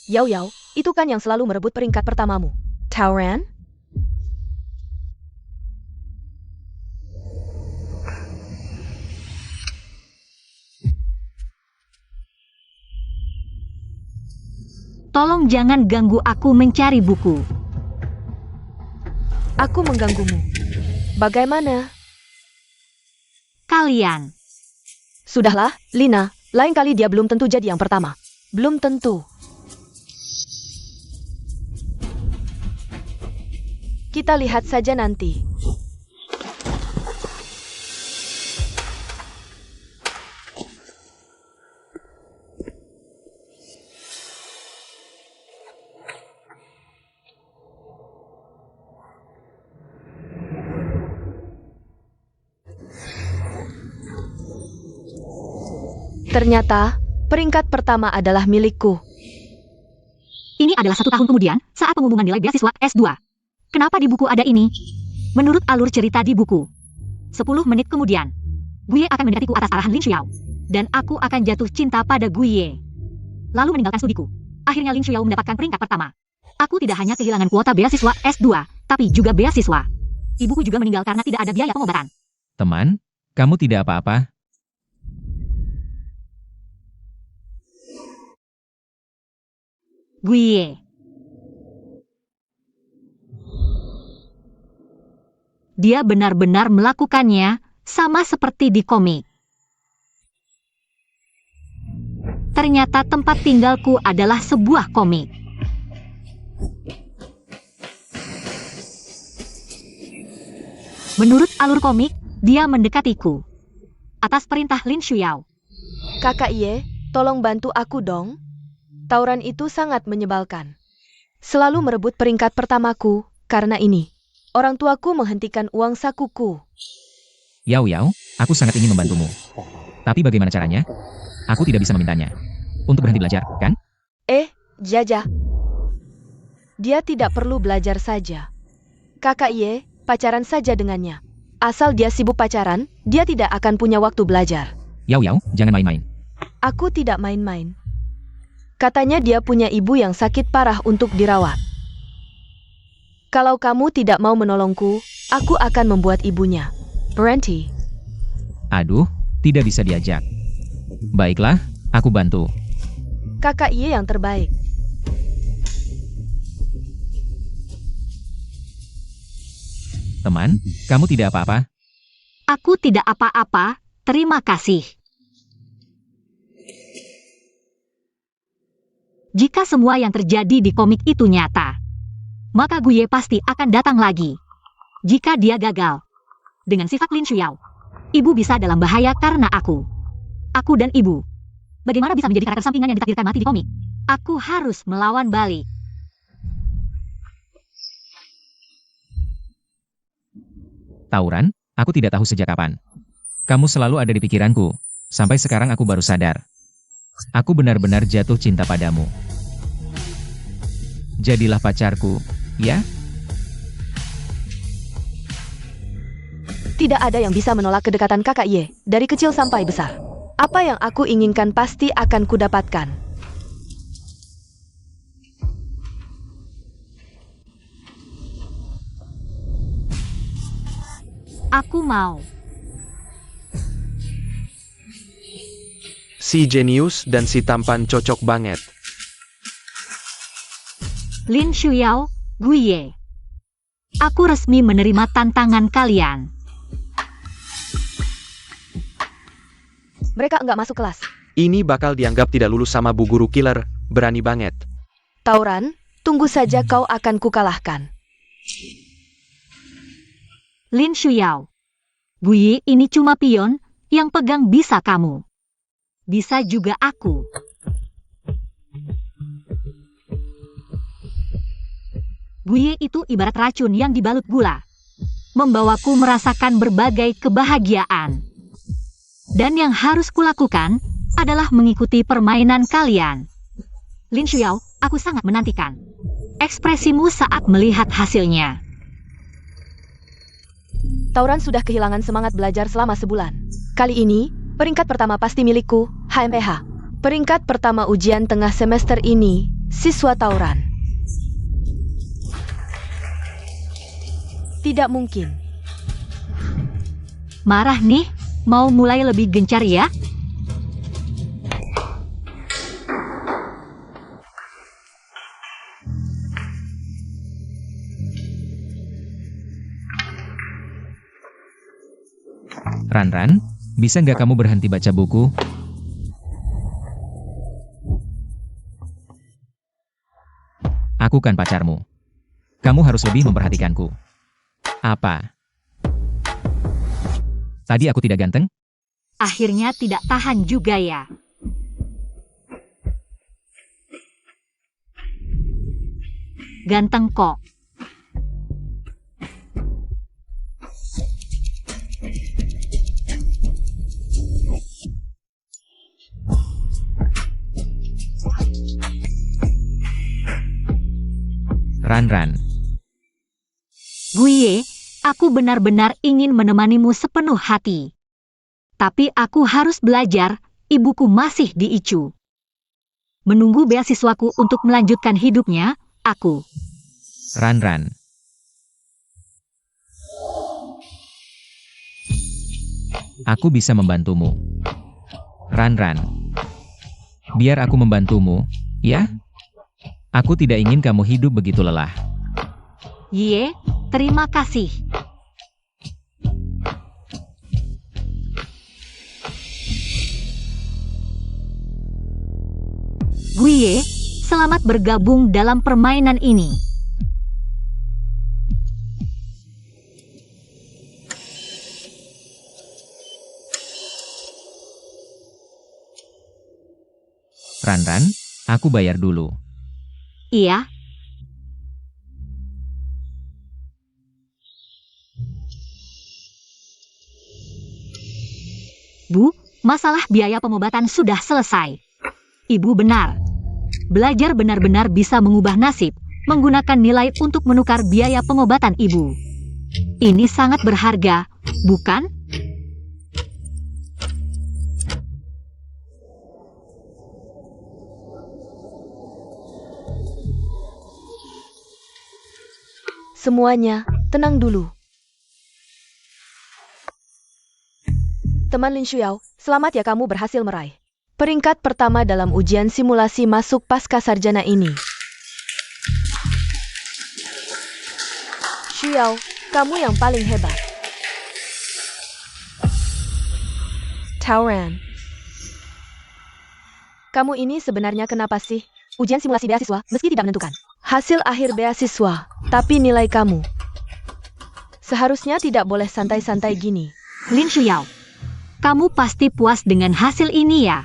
Yao Yao, itu kan yang selalu merebut peringkat pertamamu. Tauran? Tolong jangan ganggu aku mencari buku. Aku mengganggumu. Bagaimana? Kalian. Sudahlah, Lina. Lain kali dia belum tentu jadi yang pertama. Belum tentu. Kita lihat saja nanti. Ternyata, peringkat pertama adalah milikku. Ini adalah 1 tahun kemudian, saat pengumuman nilai beasiswa S2. Kenapa di buku ada ini? Menurut alur cerita di buku, 10 menit kemudian, Guye akan mendekatiku atas arahan Lin Xiao. Dan aku akan jatuh cinta pada Guye. Lalu meninggalkan studiku. Akhirnya Lin Xiao mendapatkan peringkat pertama. Aku tidak hanya kehilangan kuota beasiswa S2, tapi juga beasiswa. Ibuku juga meninggal karena tidak ada biaya pengobatan. Teman, kamu tidak apa-apa? Guye. Dia benar-benar melakukannya, sama seperti di komik. Ternyata tempat tinggalku adalah sebuah komik. Menurut alur komik, dia mendekatiku. Atas perintah Lin Xiao. Kakak Ye, tolong bantu aku dong. Tauran itu sangat menyebalkan. Selalu merebut peringkat pertamaku, karena ini. Orang tuaku menghentikan uang sakuku. Yao Yao, aku sangat ingin membantumu. Tapi bagaimana caranya? Aku tidak bisa memintanya. Untuk berhenti belajar, kan? Jaja. Dia tidak perlu belajar saja. Kakak Ye, pacaran saja dengannya. Asal dia sibuk pacaran, dia tidak akan punya waktu belajar. Yao Yao, jangan main-main. Aku tidak main-main. Katanya dia punya ibu yang sakit parah untuk dirawat. Kalau kamu tidak mau menolongku, aku akan membuat ibunya berhenti. Aduh, tidak bisa diajak. Baiklah, aku bantu. Kakak Ye yang terbaik. Teman, kamu tidak apa-apa? Aku tidak apa-apa, terima kasih. Jika semua yang terjadi di komik itu nyata, maka Guye pasti akan datang lagi. Jika dia gagal, dengan sifat Lin Xiao, ibu bisa dalam bahaya karena aku. Aku dan ibu. Bagaimana bisa menjadi karakter sampingan yang ditakdirkan mati di komik? Aku harus melawan balik. Tauran, aku tidak tahu sejak kapan. Kamu selalu ada di pikiranku. Sampai sekarang aku baru sadar. Aku benar-benar jatuh cinta padamu. Jadilah pacarku, ya? Tidak ada yang bisa menolak kedekatan kakak Ye, dari kecil sampai besar. Apa yang aku inginkan pasti akan kudapatkan. Aku mau. Si jenius dan si tampan cocok banget. Lin Xiao, Guye. Aku resmi menerima tantangan kalian. Mereka enggak masuk kelas. Ini bakal dianggap tidak lulus sama bu guru killer, berani banget. Tauran, tunggu saja kau akan kukalahkan. Lin Xiao. Guye ini cuma pion, yang pegang bisa kamu. Bisa juga aku. Guye itu ibarat racun yang dibalut gula. Membawaku merasakan berbagai kebahagiaan. Dan yang harus kulakukan adalah mengikuti permainan kalian. Lin Xiao, aku sangat menantikan ekspresimu saat melihat hasilnya. Tauran sudah kehilangan semangat belajar selama sebulan. Kali ini, peringkat pertama pasti milikku, HMPH. Peringkat pertama ujian tengah semester ini, siswa tawuran. Tidak mungkin. Marah nih? Mau mulai lebih gencar ya? Ran, bisa nggak kamu berhenti baca buku? Aku kan pacarmu. Kamu harus lebih memperhatikanku. Apa? Tadi aku tidak ganteng? Akhirnya tidak tahan juga ya. Ganteng kok. Ran. Guye, aku benar-benar ingin menemanimu sepenuh hati. Tapi aku harus belajar, ibuku masih di ICU. Menunggu beasiswaku untuk melanjutkan hidupnya, aku. Ran. Aku bisa membantumu. Ran. Biar aku membantumu, ya? Aku tidak ingin kamu hidup begitu lelah. Ye, terima kasih. Guye, selamat bergabung dalam permainan ini. Ran, aku bayar dulu. Iya. Bu, masalah biaya pengobatan sudah selesai. Ibu benar. Belajar benar-benar bisa mengubah nasib, menggunakan nilai untuk menukar biaya pengobatan ibu. Ini sangat berharga, bukan? Semuanya, tenang dulu. Teman Lin Shuyao, selamat ya kamu berhasil meraih peringkat pertama dalam ujian simulasi masuk pasca sarjana ini. Shuyao, kamu yang paling hebat. Tauran, kamu ini sebenarnya kenapa sih? Ujian simulasi beasiswa, meski tidak menentukan hasil akhir beasiswa, tapi nilai kamu seharusnya tidak boleh santai-santai gini. Lin Shuyao, kamu pasti puas dengan hasil ini ya?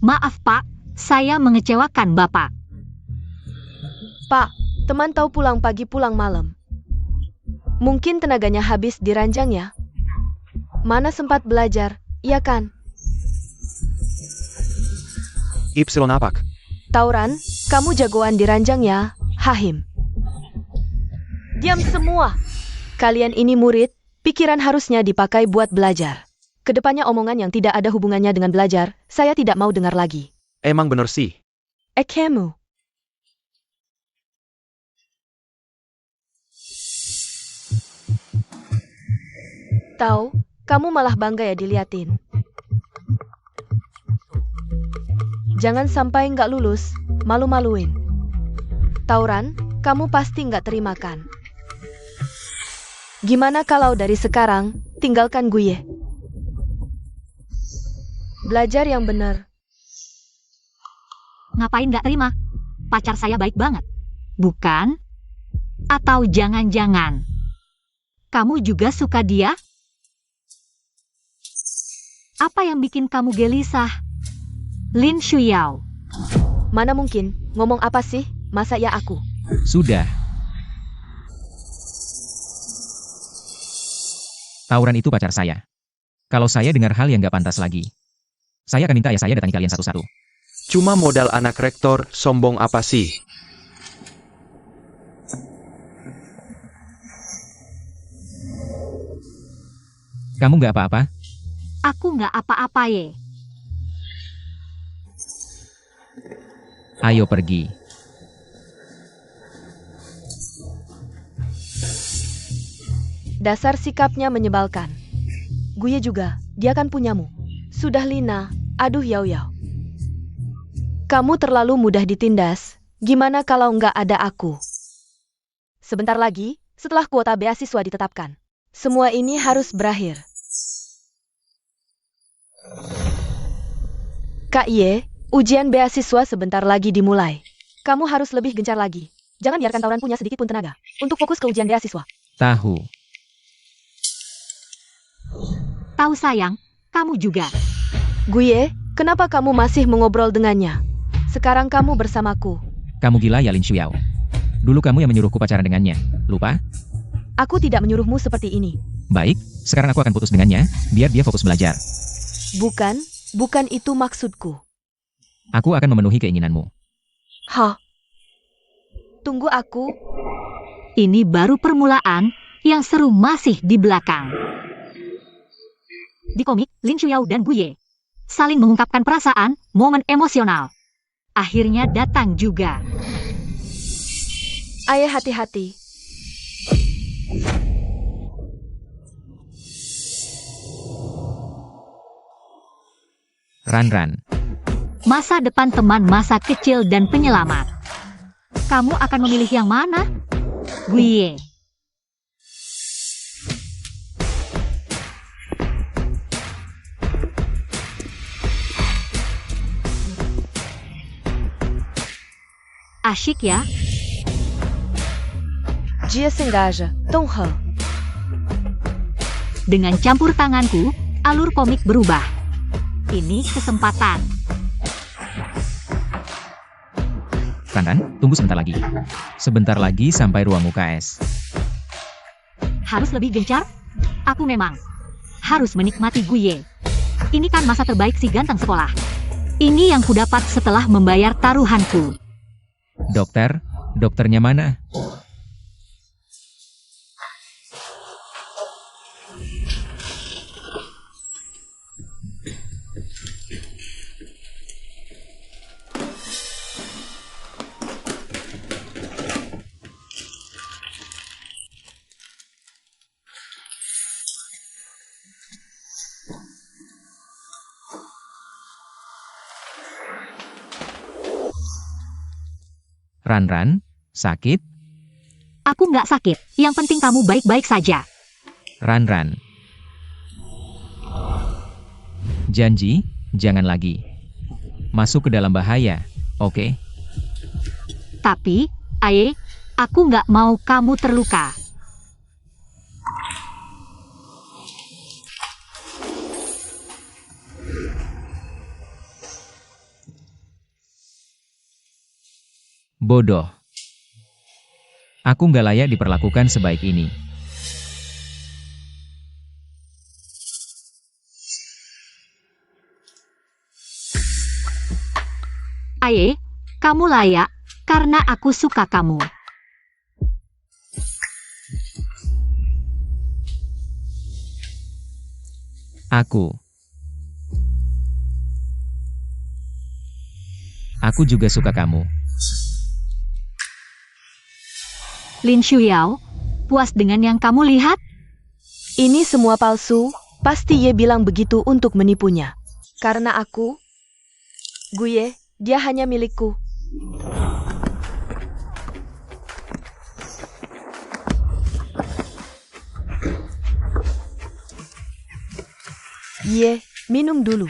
Maaf Pak, saya mengecewakan Bapak. Pak, teman tahu pulang pagi pulang malam. Mungkin tenaganya habis di ranjang ya. Mana sempat belajar, iya kan? Ipsilon apak. Tauran, kamu jagoan di ranjang ya, Hahim. Diam semua. Kalian ini murid, pikiran harusnya dipakai buat belajar. Kedepannya omongan yang tidak ada hubungannya dengan belajar, saya tidak mau dengar lagi. Emang bener sih. Kamu. Tahu, kamu malah bangga ya diliatin. Jangan sampai nggak lulus, malu-maluin. Tauran, kamu pasti nggak terima kan? Gimana kalau dari sekarang, tinggalkan gue? Belajar yang benar. Ngapain nggak terima? Pacar saya baik banget. Bukan? Atau jangan-jangan kamu juga suka dia? Apa yang bikin kamu gelisah? Lin Shuyao. Mana mungkin, ngomong apa sih, masa ya aku? Sudah. Tauran itu pacar saya. Kalau saya dengar hal yang gak pantas lagi, saya akan minta ayah saya datangi kalian satu-satu. Cuma modal anak rektor, sombong apa sih? Kamu gak apa-apa? Aku nggak apa-apa ye. Ayo pergi. Dasar sikapnya menyebalkan. Guye juga, dia kan punyamu. Sudah Lina, aduh Yao Yao. Kamu terlalu mudah ditindas, gimana kalau nggak ada aku? Sebentar lagi, setelah kuota beasiswa ditetapkan. Semua ini harus berakhir. Kak Ye, ujian beasiswa sebentar lagi dimulai. Kamu harus lebih gencar lagi. Jangan biarkan tawuran punya sedikit pun tenaga. Untuk fokus ke ujian beasiswa. Tahu. Tahu sayang, kamu juga. Guye, kenapa kamu masih mengobrol dengannya? Sekarang kamu bersamaku. Kamu gila ya Lin Xiao. Dulu kamu yang menyuruhku pacaran dengannya. Lupa? Aku tidak menyuruhmu seperti ini. Baik, sekarang aku akan putus dengannya, biar dia fokus belajar. Bukan itu maksudku. Aku akan memenuhi keinginanmu. Hah? Tunggu aku. Ini baru permulaan, yang seru masih di belakang. Di komik, Lin Xiao dan Guye saling mengungkapkan perasaan, momen emosional. Akhirnya datang juga. Ayah hati-hati. Ran. Masa depan teman masa kecil dan penyelamat. Kamu akan memilih yang mana? Guye. Asyik ya? Dia se engaja. Tong He. Dengan campur tanganku, alur komik berubah. Ini kesempatan. Ran, tunggu sebentar lagi. Sebentar lagi sampai ruang UKS. Harus lebih gencar? Aku memang harus menikmati Guye. Ini kan masa terbaik si ganteng sekolah. Ini yang kudapat setelah membayar taruhanku. Dokternya mana? Ran, sakit? Aku nggak sakit, yang penting kamu baik-baik saja. Ran. Janji, jangan lagi. Masuk ke dalam bahaya, oke? Tapi, Aye, aku nggak mau kamu terluka. Bodoh. Aku nggak layak diperlakukan sebaik ini. Aye, kamu layak, karena aku suka kamu. Aku juga suka kamu. Lin Xiao, puas dengan yang kamu lihat? Ini semua palsu, pasti Ye bilang begitu untuk menipunya. Karena aku, Guye, dia hanya milikku. Ye, minum dulu.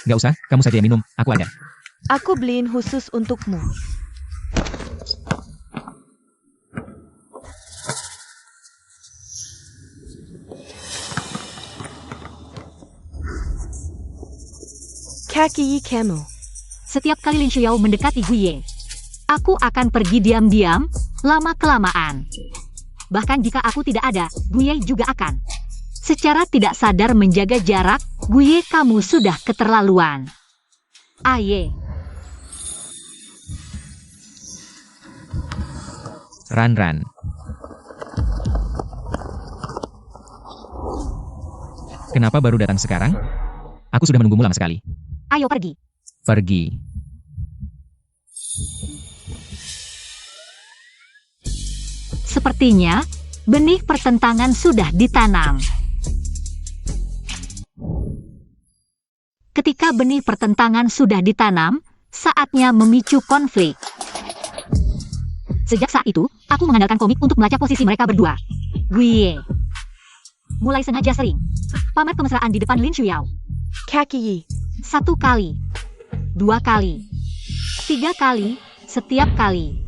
Nggak usah, kamu saja yang minum, aku ada. Aku beliin khusus untukmu. Kaki Camel. Setiap kali Lin Xiao mendekati Guye, aku akan pergi diam-diam, lama-kelamaan. Bahkan jika aku tidak ada, Guye juga akan. Secara tidak sadar menjaga jarak, Guye kamu sudah keterlaluan. Aye. Ran. Kenapa baru datang sekarang? Aku sudah menunggumu lama sekali. Ayo pergi. Pergi. Sepertinya, benih pertentangan sudah ditanam. Ketika benih pertentangan sudah ditanam, saatnya memicu konflik. Sejak saat itu, aku mengandalkan komik untuk melacak posisi mereka berdua. Gue mulai sengaja sering pamer kemesraan di depan Lin Shuyao. Kaki Yi. 1 kali, 2 kali, 3 kali, setiap kali.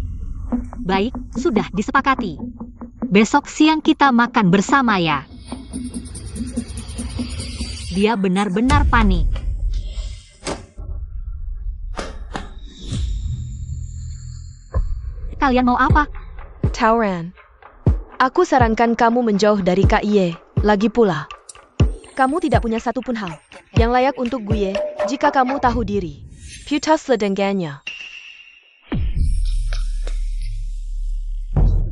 Baik, sudah disepakati. Besok siang kita makan bersama ya. Dia benar-benar panik. Kalian mau apa? Tauran. Aku sarankan kamu menjauh dari Kak Ye. Lagi pula, kamu tidak punya satupun hal yang layak untuk gue jika kamu tahu diri. Putus dengannya.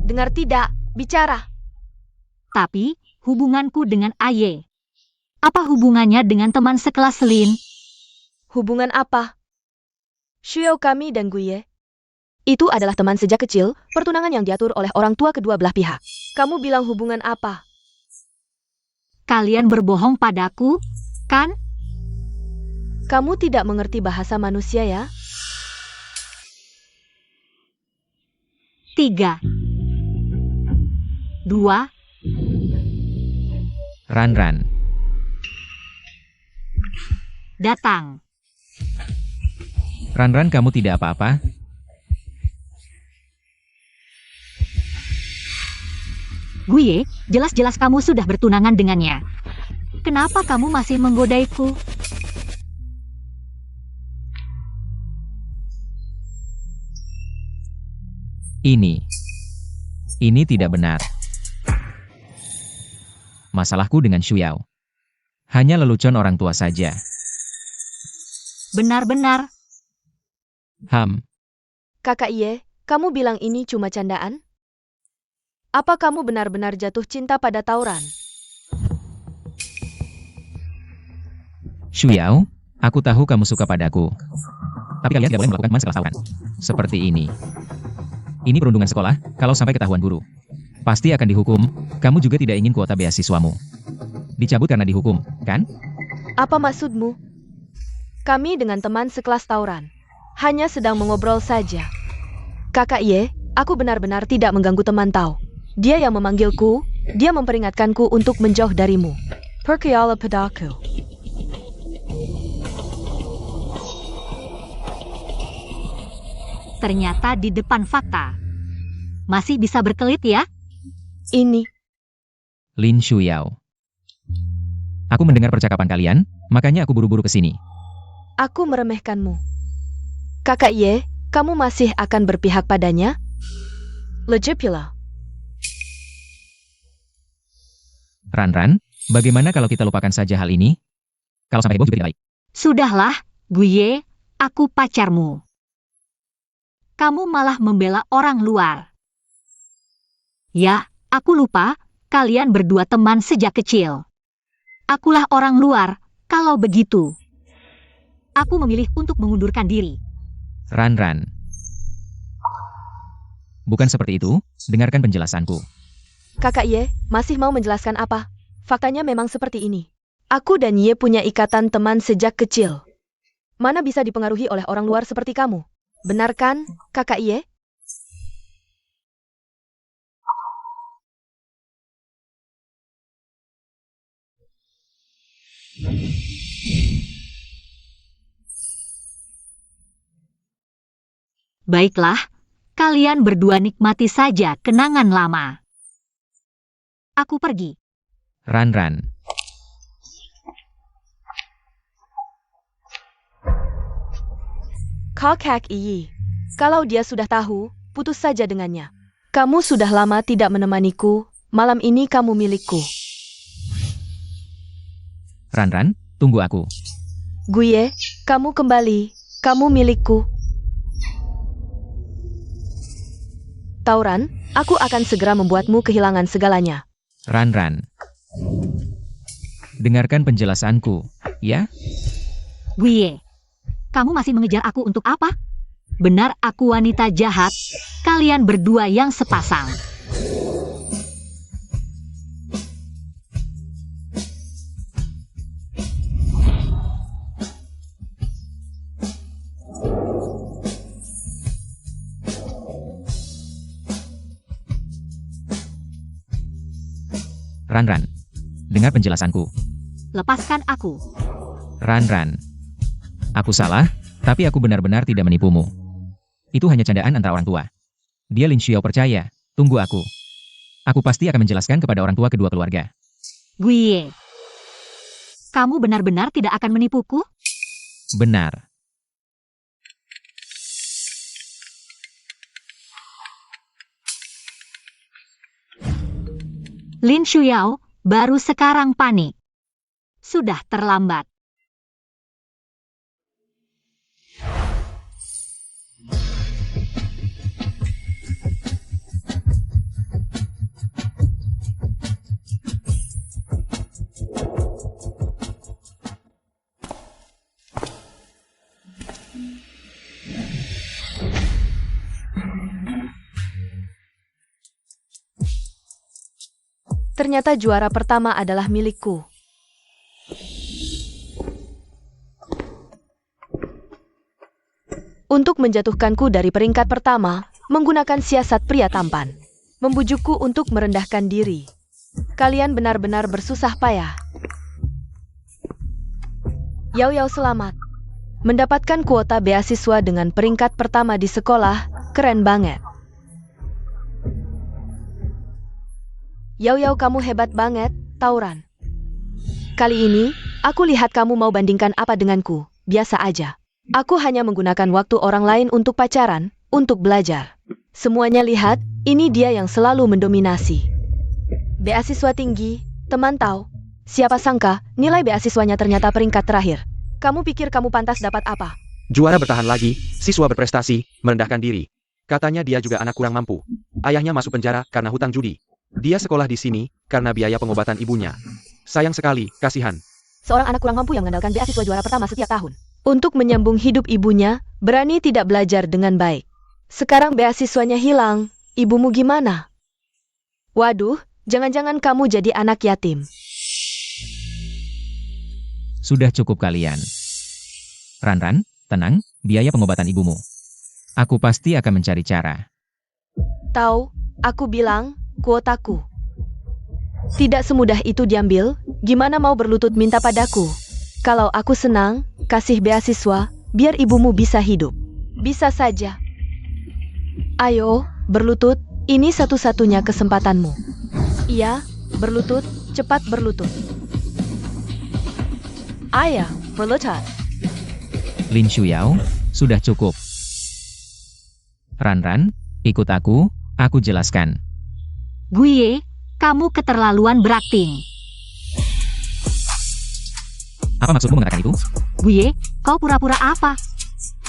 Dengar tidak? Bicara. Tapi, hubunganku dengan Aye. Apa hubungannya dengan teman sekelas Lin? Hubungan apa? Shuyao kami dan gue. Itu adalah teman sejak kecil, pertunangan yang diatur oleh orang tua kedua belah pihak. Kamu bilang hubungan apa? Kalian berbohong padaku, kan? Kamu tidak mengerti bahasa manusia ya? 3, 2, Ran. datang. Ran, kamu tidak apa-apa? Gue, jelas-jelas kamu sudah bertunangan dengannya. Kenapa kamu masih menggodaiku? Ini tidak benar. Masalahku dengan Shuyao hanya lelucon orang tua saja. Benar-benar. Kakak Ye, kamu bilang ini cuma candaan? Apa kamu benar-benar jatuh cinta pada Tauran? Shuyao, aku tahu kamu suka padaku. Tapi kalian tidak boleh melakukan teman sekelas Tauran. Seperti ini. Ini perundungan sekolah, kalau sampai ketahuan guru. Pasti akan dihukum, kamu juga tidak ingin kuota beasiswamu. Dicabut karena dihukum, kan? Apa maksudmu? Kami dengan teman sekelas Tauran hanya sedang mengobrol saja. Kakak Ye, aku benar-benar tidak mengganggu teman Tau. Dia yang memanggilku, dia memperingatkanku untuk menjauh darimu. Percaya padaku. Ternyata di depan fakta. Masih bisa berkelit ya? Ini. Lin Shuyao. Aku mendengar percakapan kalian, makanya aku buru-buru ke sini. Aku meremehkanmu. Kakak Ye, kamu masih akan berpihak padanya? Legit pula. Ran, bagaimana kalau kita lupakan saja hal ini? Kalau sampai heboh juga tidak baik. Sudahlah, gue, aku pacarmu. Kamu malah membela orang luar. Ya, aku lupa, kalian berdua teman sejak kecil. Akulah orang luar, kalau begitu. Aku memilih untuk mengundurkan diri. Ran. Bukan seperti itu, dengarkan penjelasanku. Kakak Ye, masih mau menjelaskan apa? Faktanya memang seperti ini. Aku dan Ye punya ikatan teman sejak kecil. Mana bisa dipengaruhi oleh orang luar seperti kamu? Benar kan, Kakak Ye? Baiklah, kalian berdua nikmati saja kenangan lama. Aku pergi. Ran. Kakak Yi. Kalau dia sudah tahu, putus saja dengannya. Kamu sudah lama tidak menemaniku, malam ini kamu milikku. Ran, tunggu aku. Gue, kamu kembali, kamu milikku. Tauran, aku akan segera membuatmu kehilangan segalanya. Ran. Dengarkan penjelasanku, ya? Gue, kamu masih mengejar aku untuk apa? Benar aku wanita jahat, kalian berdua yang sepasang. Ran, dengar penjelasanku. Lepaskan aku. Ran. Aku salah, tapi aku benar-benar tidak menipumu. Itu hanya candaan antara orang tua. Dia Lin Xiao percaya, tunggu aku. Aku pasti akan menjelaskan kepada orang tua kedua keluarga. Guye, kamu benar-benar tidak akan menipuku? Benar. Lin Xiao baru sekarang panik. Sudah terlambat. Ternyata juara pertama adalah milikku. Untuk menjatuhkanku dari peringkat pertama, menggunakan siasat pria tampan. Membujukku untuk merendahkan diri. Kalian benar-benar bersusah payah. Yao selamat. Mendapatkan kuota beasiswa dengan peringkat pertama di sekolah, keren banget. Yao kamu hebat banget, Tauran. Kali ini, aku lihat kamu mau bandingkan apa denganku, biasa aja. Aku hanya menggunakan waktu orang lain untuk pacaran, untuk belajar. Semuanya lihat, ini dia yang selalu mendominasi. Beasiswa tinggi, teman tahu. Siapa sangka, nilai beasiswanya ternyata peringkat terakhir. Kamu pikir kamu pantas dapat apa? Juara bertahan lagi, siswa berprestasi, merendahkan diri. Katanya dia juga anak kurang mampu. Ayahnya masuk penjara karena hutang judi. Dia sekolah di sini karena biaya pengobatan ibunya. Sayang sekali, kasihan. Seorang anak kurang mampu yang mengandalkan beasiswa juara pertama setiap tahun. Untuk menyambung hidup ibunya, berani tidak belajar dengan baik. Sekarang beasiswanya hilang, ibumu gimana? Waduh, jangan-jangan kamu jadi anak yatim. Sudah cukup kalian. Ran, tenang, biaya pengobatan ibumu. Aku pasti akan mencari cara. Tahu, aku bilang, kuotaku. Tidak semudah itu diambil, gimana mau berlutut minta padaku? Kalau aku senang, kasih beasiswa, biar ibumu bisa hidup. Bisa saja. Ayo, berlutut, ini satu-satunya kesempatanmu. Iya, berlutut, cepat berlutut. Ayo, berlutut. Lin Xiao, sudah cukup. Ran, ikut aku jelaskan. Guye, kamu keterlaluan berakting. Apa maksudmu mengatakan itu? Guye, kau pura-pura apa?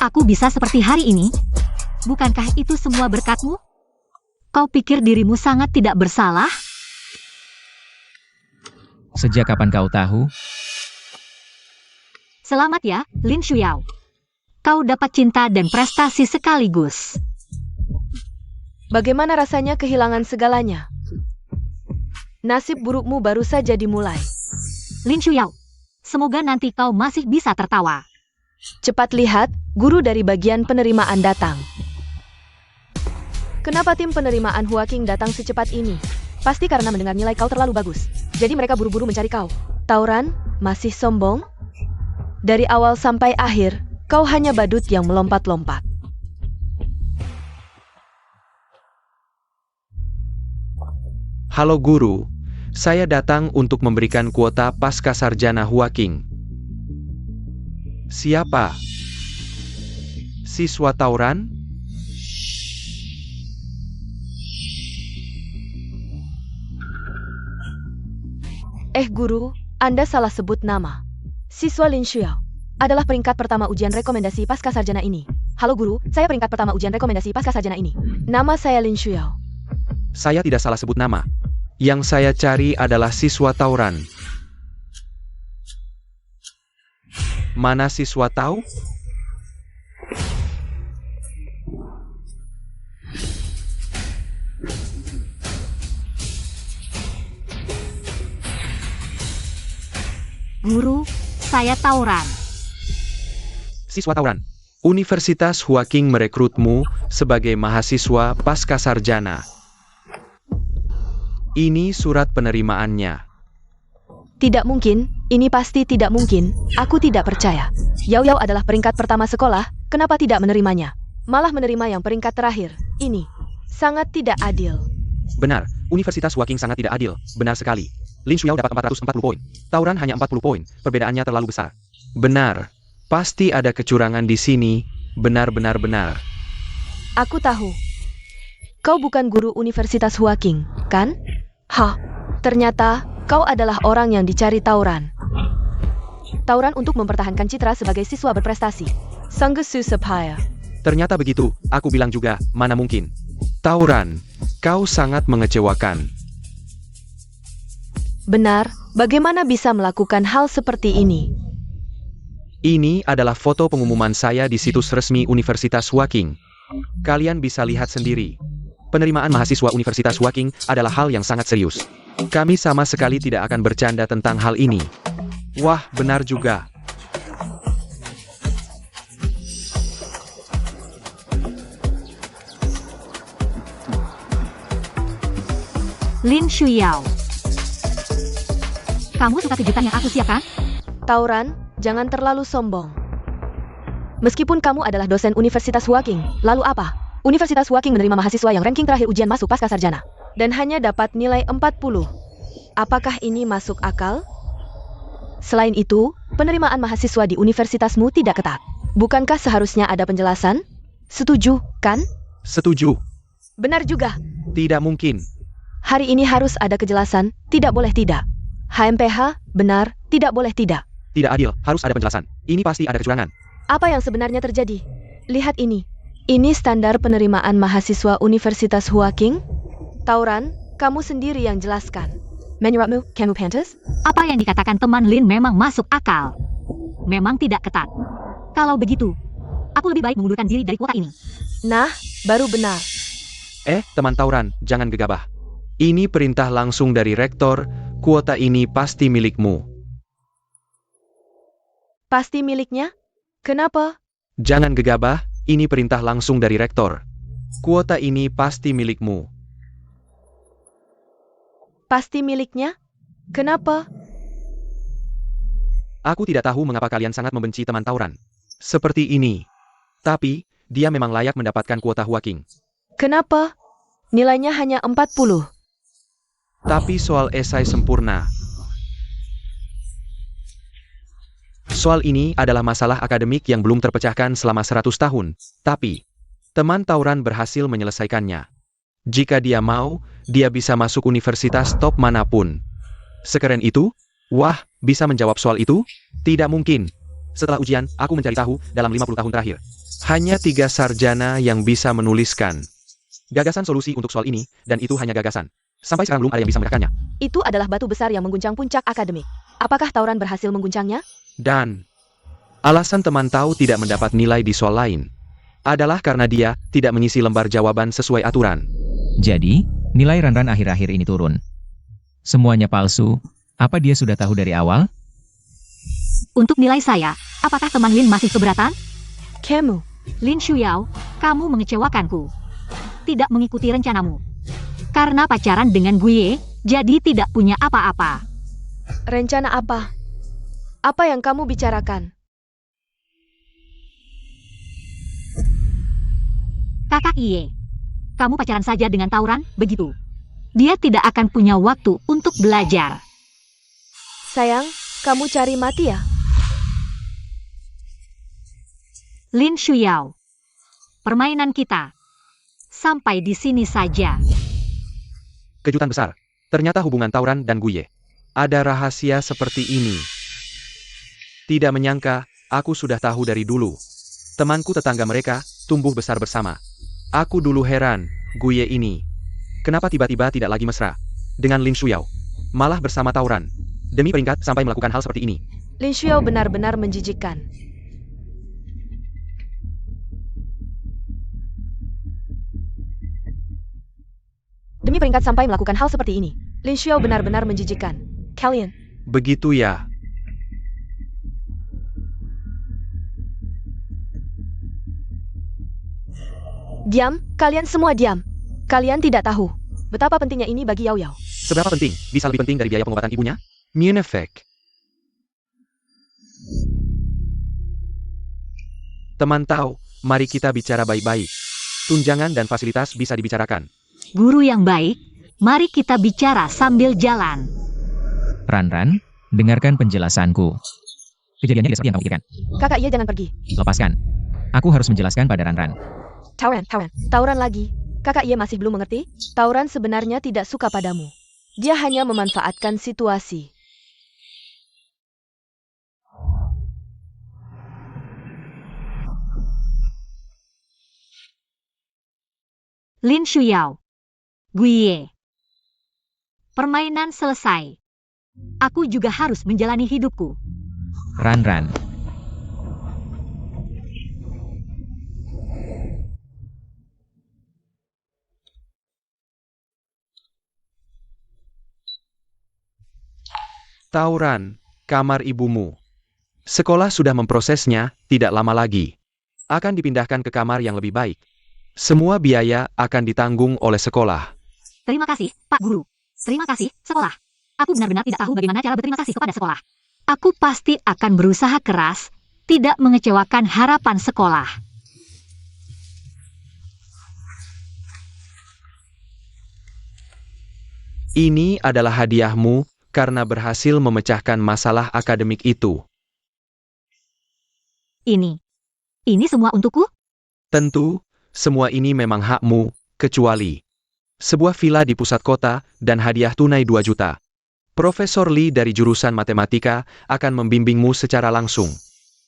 Aku bisa seperti hari ini? Bukankah itu semua berkatmu? Kau pikir dirimu sangat tidak bersalah? Sejak kapan kau tahu? Selamat ya, Lin Xiao. Kau dapat cinta dan prestasi sekaligus. Bagaimana rasanya kehilangan segalanya? Nasib burukmu baru saja dimulai. Lin Xiao, semoga nanti kau masih bisa tertawa. Cepat lihat, guru dari bagian penerimaan datang. Kenapa tim penerimaan Huaking datang secepat ini? Pasti karena mendengar nilai kau terlalu bagus. Jadi mereka buru-buru mencari kau. Tauran, masih sombong? Dari awal sampai akhir, kau hanya badut yang melompat-lompat. Halo guru, saya datang untuk memberikan kuota pasca sarjana Huaking. Siapa? Siswa Tauran? Guru, Anda salah sebut nama. Siswa Lin Xiao adalah peringkat pertama ujian rekomendasi pasca sarjana ini. Halo guru, saya peringkat pertama ujian rekomendasi pasca sarjana ini. Nama saya Lin Xiao. Saya tidak salah sebut nama. Yang saya cari adalah siswa Tauran. Mana siswa tahu? Guru, saya Tauran. Siswa tawuran. Universitas Huaking merekrutmu sebagai mahasiswa pasca sarjana. Ini surat penerimaannya. Tidak mungkin, ini pasti tidak mungkin, aku tidak percaya. Yao Yao adalah peringkat pertama sekolah, kenapa tidak menerimanya? Malah menerima yang peringkat terakhir, ini sangat tidak adil. Benar, Universitas Huaking sangat tidak adil, benar sekali. Lin Shuyao dapat 440 poin, Tauran hanya 40 poin, perbedaannya terlalu besar. Benar, pasti ada kecurangan di sini, benar-benar benar. Aku tahu. Kau bukan guru Universitas Huaking, kan? Hah, ternyata kau adalah orang yang dicari Tauran. Tauran untuk mempertahankan citra sebagai siswa berprestasi. Sungguh susah payah. Ternyata begitu, aku bilang juga, mana mungkin. Tauran, kau sangat mengecewakan. Benar, bagaimana bisa melakukan hal seperti ini? Ini adalah foto pengumuman saya di situs resmi Universitas Huaking. Kalian bisa lihat sendiri. Penerimaan mahasiswa Universitas Huaking adalah hal yang sangat serius. Kami sama sekali tidak akan bercanda tentang hal ini. Wah, benar juga. Lin Shuyao. Kamu suka kejutan yang aku siapkan? Tauran, jangan terlalu sombong. Meskipun kamu adalah dosen Universitas Huaking, lalu apa? Universitas Huaking menerima mahasiswa yang ranking terakhir ujian masuk pasca sarjana, dan hanya dapat nilai 40. Apakah ini masuk akal? Selain itu, penerimaan mahasiswa di universitasmu tidak ketat. Bukankah seharusnya ada penjelasan? Setuju, kan? Setuju. Benar juga. Tidak mungkin. Hari ini harus ada kejelasan, tidak boleh tidak. HMPH, benar, tidak boleh tidak. Tidak adil, harus ada penjelasan. Ini pasti ada kecurangan. Apa yang sebenarnya terjadi? Lihat ini. Ini standar penerimaan mahasiswa Universitas Huaking? Tauran, kamu sendiri yang jelaskan. Menurutmu, kamu pantas? Apa yang dikatakan teman Lin memang masuk akal. Memang tidak ketat. Kalau begitu, aku lebih baik mengundurkan diri dari kuota ini. Nah, baru benar. Teman Tauran, jangan gegabah. Ini perintah langsung dari rektor, kuota ini pasti milikmu. Pasti miliknya? Kenapa? Jangan gegabah, ini perintah langsung dari rektor. Kuota ini pasti milikmu. Pasti miliknya? Kenapa? Aku tidak tahu mengapa kalian sangat membenci teman Tauran. Seperti ini. Tapi, dia memang layak mendapatkan kuota Huaking. Kenapa? Nilainya hanya 40. Tapi soal esai sempurna. Soal ini adalah masalah akademik yang belum terpecahkan selama 100 tahun. Tapi, teman Tauran berhasil menyelesaikannya. Jika dia mau, dia bisa masuk universitas top manapun. Sekeren itu? Wah, bisa menjawab soal itu? Tidak mungkin. Setelah ujian, aku mencari tahu dalam 50 tahun terakhir. Hanya 3 sarjana yang bisa menuliskan gagasan solusi untuk soal ini, dan itu hanya gagasan. Sampai sekarang belum ada yang bisa meredakannya. Itu adalah batu besar yang mengguncang puncak akademik. Apakah Tauran berhasil mengguncangnya? Dan, alasan teman tahu tidak mendapat nilai di soal lain adalah karena dia tidak mengisi lembar jawaban sesuai aturan. Jadi, nilai Ranran akhir-akhir ini turun. Semuanya palsu. Apa dia sudah tahu dari awal? Untuk nilai saya, apakah teman Lin masih keberatan? Kamu. Lin Shuyao, kamu mengecewakanku. Tidak mengikuti rencanamu. Karena pacaran dengan gue, jadi tidak punya apa-apa. Rencana apa? Apa yang kamu bicarakan? Kakak Iye, kamu pacaran saja dengan Tauran, begitu? Dia tidak akan punya waktu untuk belajar. Sayang, kamu cari mati ya? Lin Shuyao, permainan kita sampai di sini saja. Kejutan besar. Ternyata hubungan Tauran dan Guye. Ada rahasia seperti ini. Tidak menyangka, aku sudah tahu dari dulu. Temanku tetangga mereka, tumbuh besar bersama. Aku dulu heran, Guye ini. Kenapa tiba-tiba tidak lagi mesra dengan Lin Shuyao? Malah bersama Tauran. Demi peringkat sampai melakukan hal seperti ini. Lin Shuyao benar-benar menjijikkan. Demi peringkat sampai melakukan hal seperti ini. Lin Shuyao benar-benar menjijikkan. Kalian. Begitu ya. Diam, kalian semua diam. Kalian tidak tahu betapa pentingnya ini bagi Yao Yao. Seberapa penting? Bisa lebih penting dari biaya pengobatan ibunya? Munefek. Teman tahu, mari kita bicara baik-baik. Tunjangan dan fasilitas bisa dibicarakan. Guru yang baik, mari kita bicara sambil jalan. Ran, dengarkan penjelasanku. Kejadiannya tidak seperti yang kamu pikirkan. Kakak Ye jangan pergi. Lepaskan. Aku harus menjelaskan pada Ran. Tauran lagi. Kakak Ye masih belum mengerti? Tauran sebenarnya tidak suka padamu. Dia hanya memanfaatkan situasi. Lin Shuyao. Guiye. Permainan selesai. Aku juga harus menjalani hidupku. Ran. Tauran, kamar ibumu. Sekolah sudah memprosesnya, tidak lama lagi. Akan dipindahkan ke kamar yang lebih baik. Semua biaya akan ditanggung oleh sekolah. Terima kasih, Pak Guru. Terima kasih, sekolah. Aku benar-benar tidak tahu bagaimana cara berterima kasih kepada sekolah. Aku pasti akan berusaha keras, tidak mengecewakan harapan sekolah. Ini adalah hadiahmu karena berhasil memecahkan masalah akademik itu. Ini semua untukku? Tentu, semua ini memang hakmu, kecuali sebuah villa di pusat kota dan hadiah tunai 2 juta. Profesor Lee dari jurusan matematika akan membimbingmu secara langsung.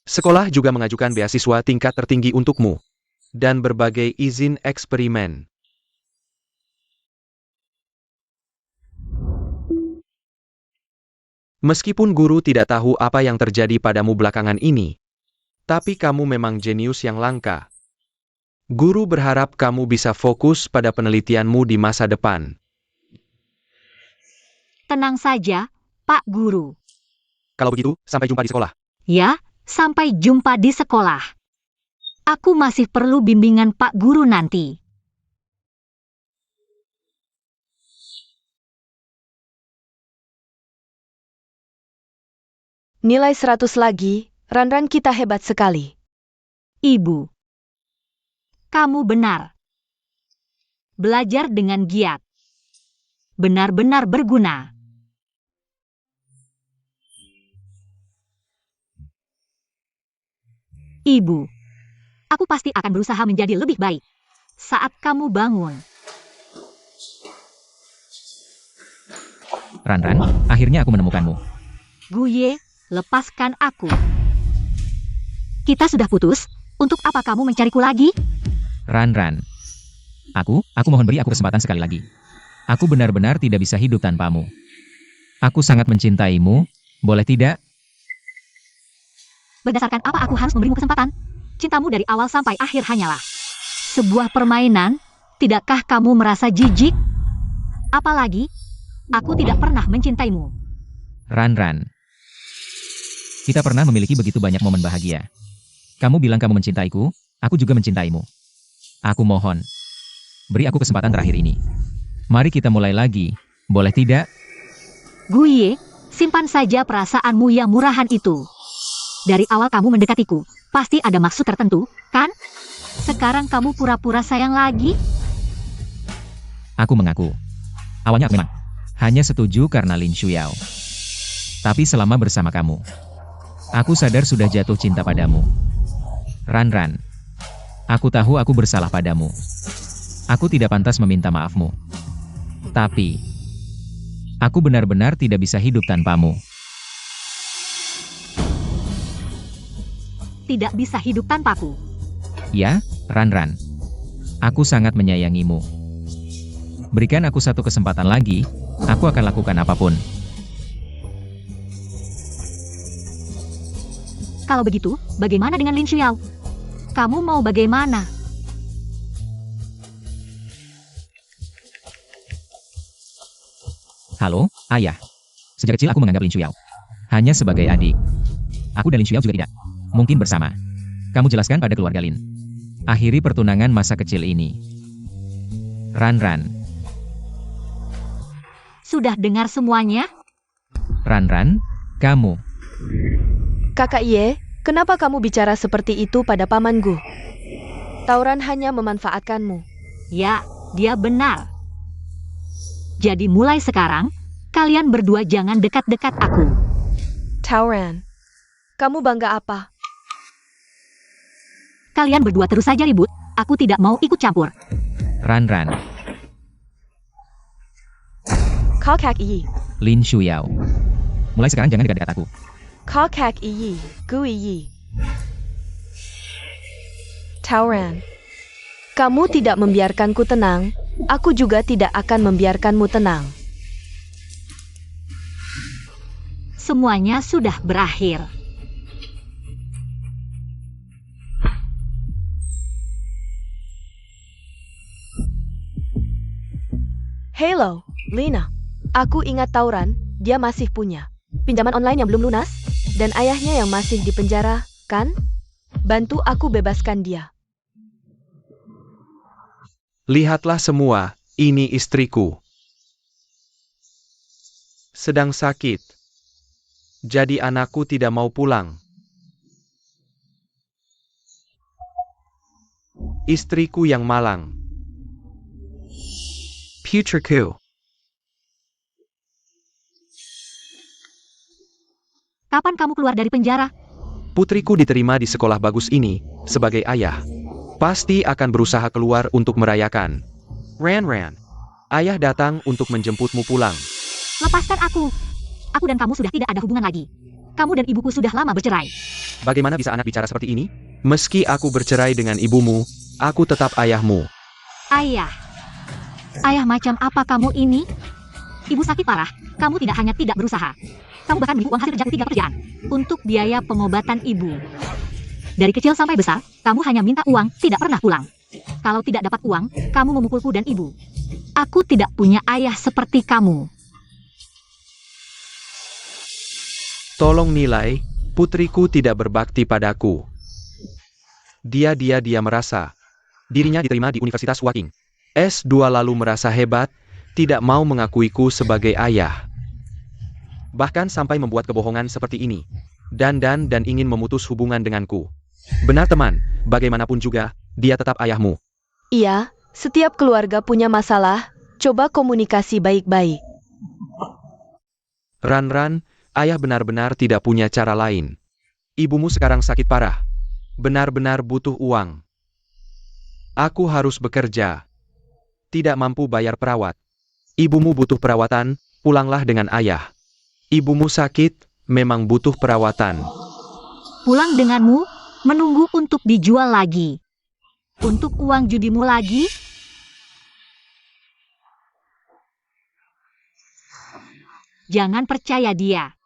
Sekolah juga mengajukan beasiswa tingkat tertinggi untukmu. Dan berbagai izin eksperimen. Meskipun guru tidak tahu apa yang terjadi padamu belakangan ini, tapi kamu memang jenius yang langka. Guru berharap kamu bisa fokus pada penelitianmu di masa depan. Tenang saja, Pak Guru. Kalau begitu, sampai jumpa di sekolah. Ya, sampai jumpa di sekolah. Aku masih perlu bimbingan Pak Guru nanti. Nilai 100 lagi, Ran kita hebat sekali. Ibu. Kamu benar. Belajar dengan giat. Benar-benar berguna. Ibu. Aku pasti akan berusaha menjadi lebih baik. Saat kamu bangun. Ran, akhirnya aku menemukanmu. Guye, lepaskan aku. Kita sudah putus. Untuk apa kamu mencariku lagi? Ran. Aku mohon beri aku kesempatan sekali lagi. Aku benar-benar tidak bisa hidup tanpamu. Aku sangat mencintaimu, boleh tidak? Berdasarkan apa aku harus memberimu kesempatan? Cintamu dari awal sampai akhir hanyalah sebuah permainan. Tidakkah kamu merasa jijik? Apalagi, aku tidak pernah mencintaimu. Ran. Kita pernah memiliki begitu banyak momen bahagia. Kamu bilang kamu mencintaiku, aku juga mencintaimu. Aku mohon, beri aku kesempatan terakhir ini. Mari kita mulai lagi, boleh tidak? Guye, simpan saja perasaanmu yang murahan itu. Dari awal kamu mendekatiku, pasti ada maksud tertentu, kan? Sekarang kamu pura-pura sayang lagi? Aku mengaku. Awalnya aku memang hanya setuju karena Lin Shuyao. Tapi selama bersama kamu, aku sadar sudah jatuh cinta padamu. Ran. Aku tahu aku bersalah padamu. Aku tidak pantas meminta maafmu. Tapi, aku benar-benar tidak bisa hidup tanpamu. Tidak bisa hidup tanpaku. Ya, Ran. Aku sangat menyayangimu. Berikan aku satu kesempatan lagi, aku akan lakukan apapun. Kalau begitu, bagaimana dengan Lin Shuyao? Kamu mau bagaimana? Halo, ayah. Sejak kecil aku menganggap Lin Shuyao hanya sebagai adik. Aku dan Lin Shuyao juga tidak mungkin bersama. Kamu jelaskan pada keluarga Lin. Akhiri pertunangan masa kecil ini. Ran-ran. Sudah dengar semuanya? Ran-ran, kamu. Kakak Ye, kenapa kamu bicara seperti itu pada Paman Gu? Tauran hanya memanfaatkanmu. Ya, dia benar. Jadi mulai sekarang, kalian berdua jangan dekat-dekat aku. Tauran, kamu bangga apa? Kalian berdua terus saja ribut, aku tidak mau ikut campur. Ran-ran. Kakak Yi, Lin Shuyao. Mulai sekarang jangan dekat-dekat aku. Kakak Yi, Gui Yi. Tauran, kamu tidak membiarkanku tenang, aku juga tidak akan membiarkanmu tenang. Semuanya sudah berakhir. Hello, Lina. Aku ingat Tauran, dia masih punya pinjaman online yang belum lunas, dan ayahnya yang masih di penjara, kan? Bantu aku bebaskan dia. Lihatlah semua, ini istriku. Sedang sakit. Jadi anakku tidak mau pulang. Istriku yang malang. Putriku. Kapan kamu keluar dari penjara? Putriku diterima di sekolah bagus ini, sebagai ayah. Pasti akan berusaha keluar untuk merayakan. Ran-ran. Ayah datang untuk menjemputmu pulang. Lepaskan aku. Aku dan kamu sudah tidak ada hubungan lagi. Kamu dan ibuku sudah lama bercerai. Bagaimana bisa anak bicara seperti ini? Meski aku bercerai dengan ibumu, aku tetap ayahmu. Ayah. Ayah macam apa kamu ini? Ibu sakit parah, kamu tidak hanya tidak berusaha. Kamu bahkan menipu uang hasil kerja 3 pekerjaan untuk biaya pengobatan ibu. Dari kecil sampai besar, kamu hanya minta uang, tidak pernah pulang. Kalau tidak dapat uang, kamu memukulku dan ibu. Aku tidak punya ayah seperti kamu. Tolong nilai, putriku tidak berbakti padaku. Dia merasa dirinya diterima di Universitas Waking S2 lalu merasa hebat, tidak mau mengakuiku sebagai ayah. Bahkan sampai membuat kebohongan seperti ini. Dan ingin memutus hubungan denganku. Benar teman, bagaimanapun juga, dia tetap ayahmu. Iya, setiap keluarga punya masalah, coba komunikasi baik-baik. Ran-ran, ayah benar-benar tidak punya cara lain. Ibumu sekarang sakit parah. Benar-benar butuh uang. Aku harus bekerja. Tidak mampu bayar perawat. Ibumu butuh perawatan, pulanglah dengan ayah. Ibumu sakit, memang butuh perawatan. Pulang denganmu, menunggu untuk dijual lagi. Untuk uang judimu lagi? Jangan percaya dia.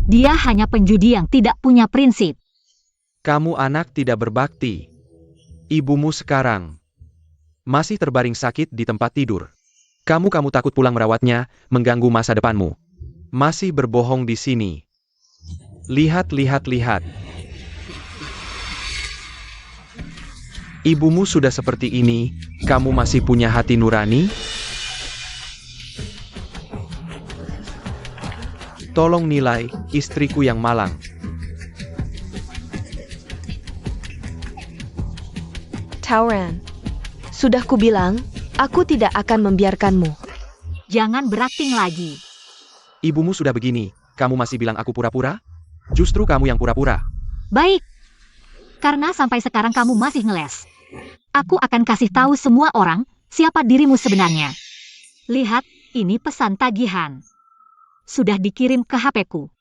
Dia hanya penjudi yang tidak punya prinsip. Kamu anak tidak berbakti. Ibumu sekarang masih terbaring sakit di tempat tidur. Kamu takut pulang merawatnya, mengganggu masa depanmu. Masih berbohong di sini. Lihat. Ibumu sudah seperti ini, kamu masih punya hati nurani? Tolong nilai, istriku yang malang. Tauran, sudah kubilang, aku tidak akan membiarkanmu. Jangan berakting lagi. Ibumu sudah begini, kamu masih bilang aku pura-pura? Justru kamu yang pura-pura. Baik. Karena sampai sekarang kamu masih ngeles. Aku akan kasih tahu semua orang siapa dirimu sebenarnya. Lihat, ini pesan tagihan. Sudah dikirim ke HP-ku.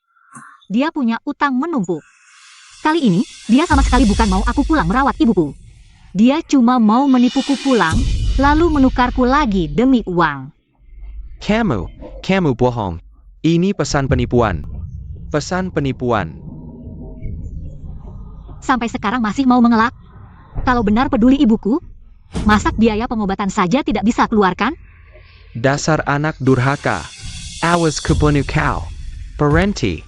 Dia punya utang menumpuk. Kali ini, dia sama sekali bukan mau aku pulang merawat ibuku. Dia cuma mau menipuku pulang, lalu menukarku lagi demi uang. Kamu bohong. Ini pesan penipuan. Pesan penipuan. Sampai sekarang masih mau mengelak? Kalau benar peduli ibuku, masak biaya pengobatan saja tidak bisa keluarkan? Dasar anak durhaka. Awas kebunuh kau. Berhenti.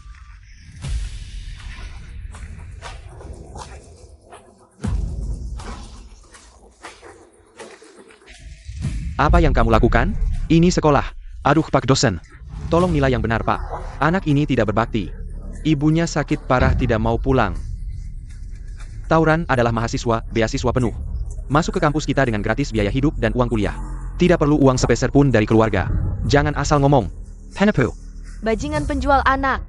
Apa yang kamu lakukan? Ini sekolah. Aduh Pak dosen. Tolong nilai yang benar Pak. Anak ini tidak berbakti. Ibunya sakit parah tidak mau pulang. Tauran adalah mahasiswa, beasiswa penuh. Masuk ke kampus kita dengan gratis biaya hidup dan uang kuliah. Tidak perlu uang sepeser pun dari keluarga. Jangan asal ngomong. Penepu. Bajingan penjual anak.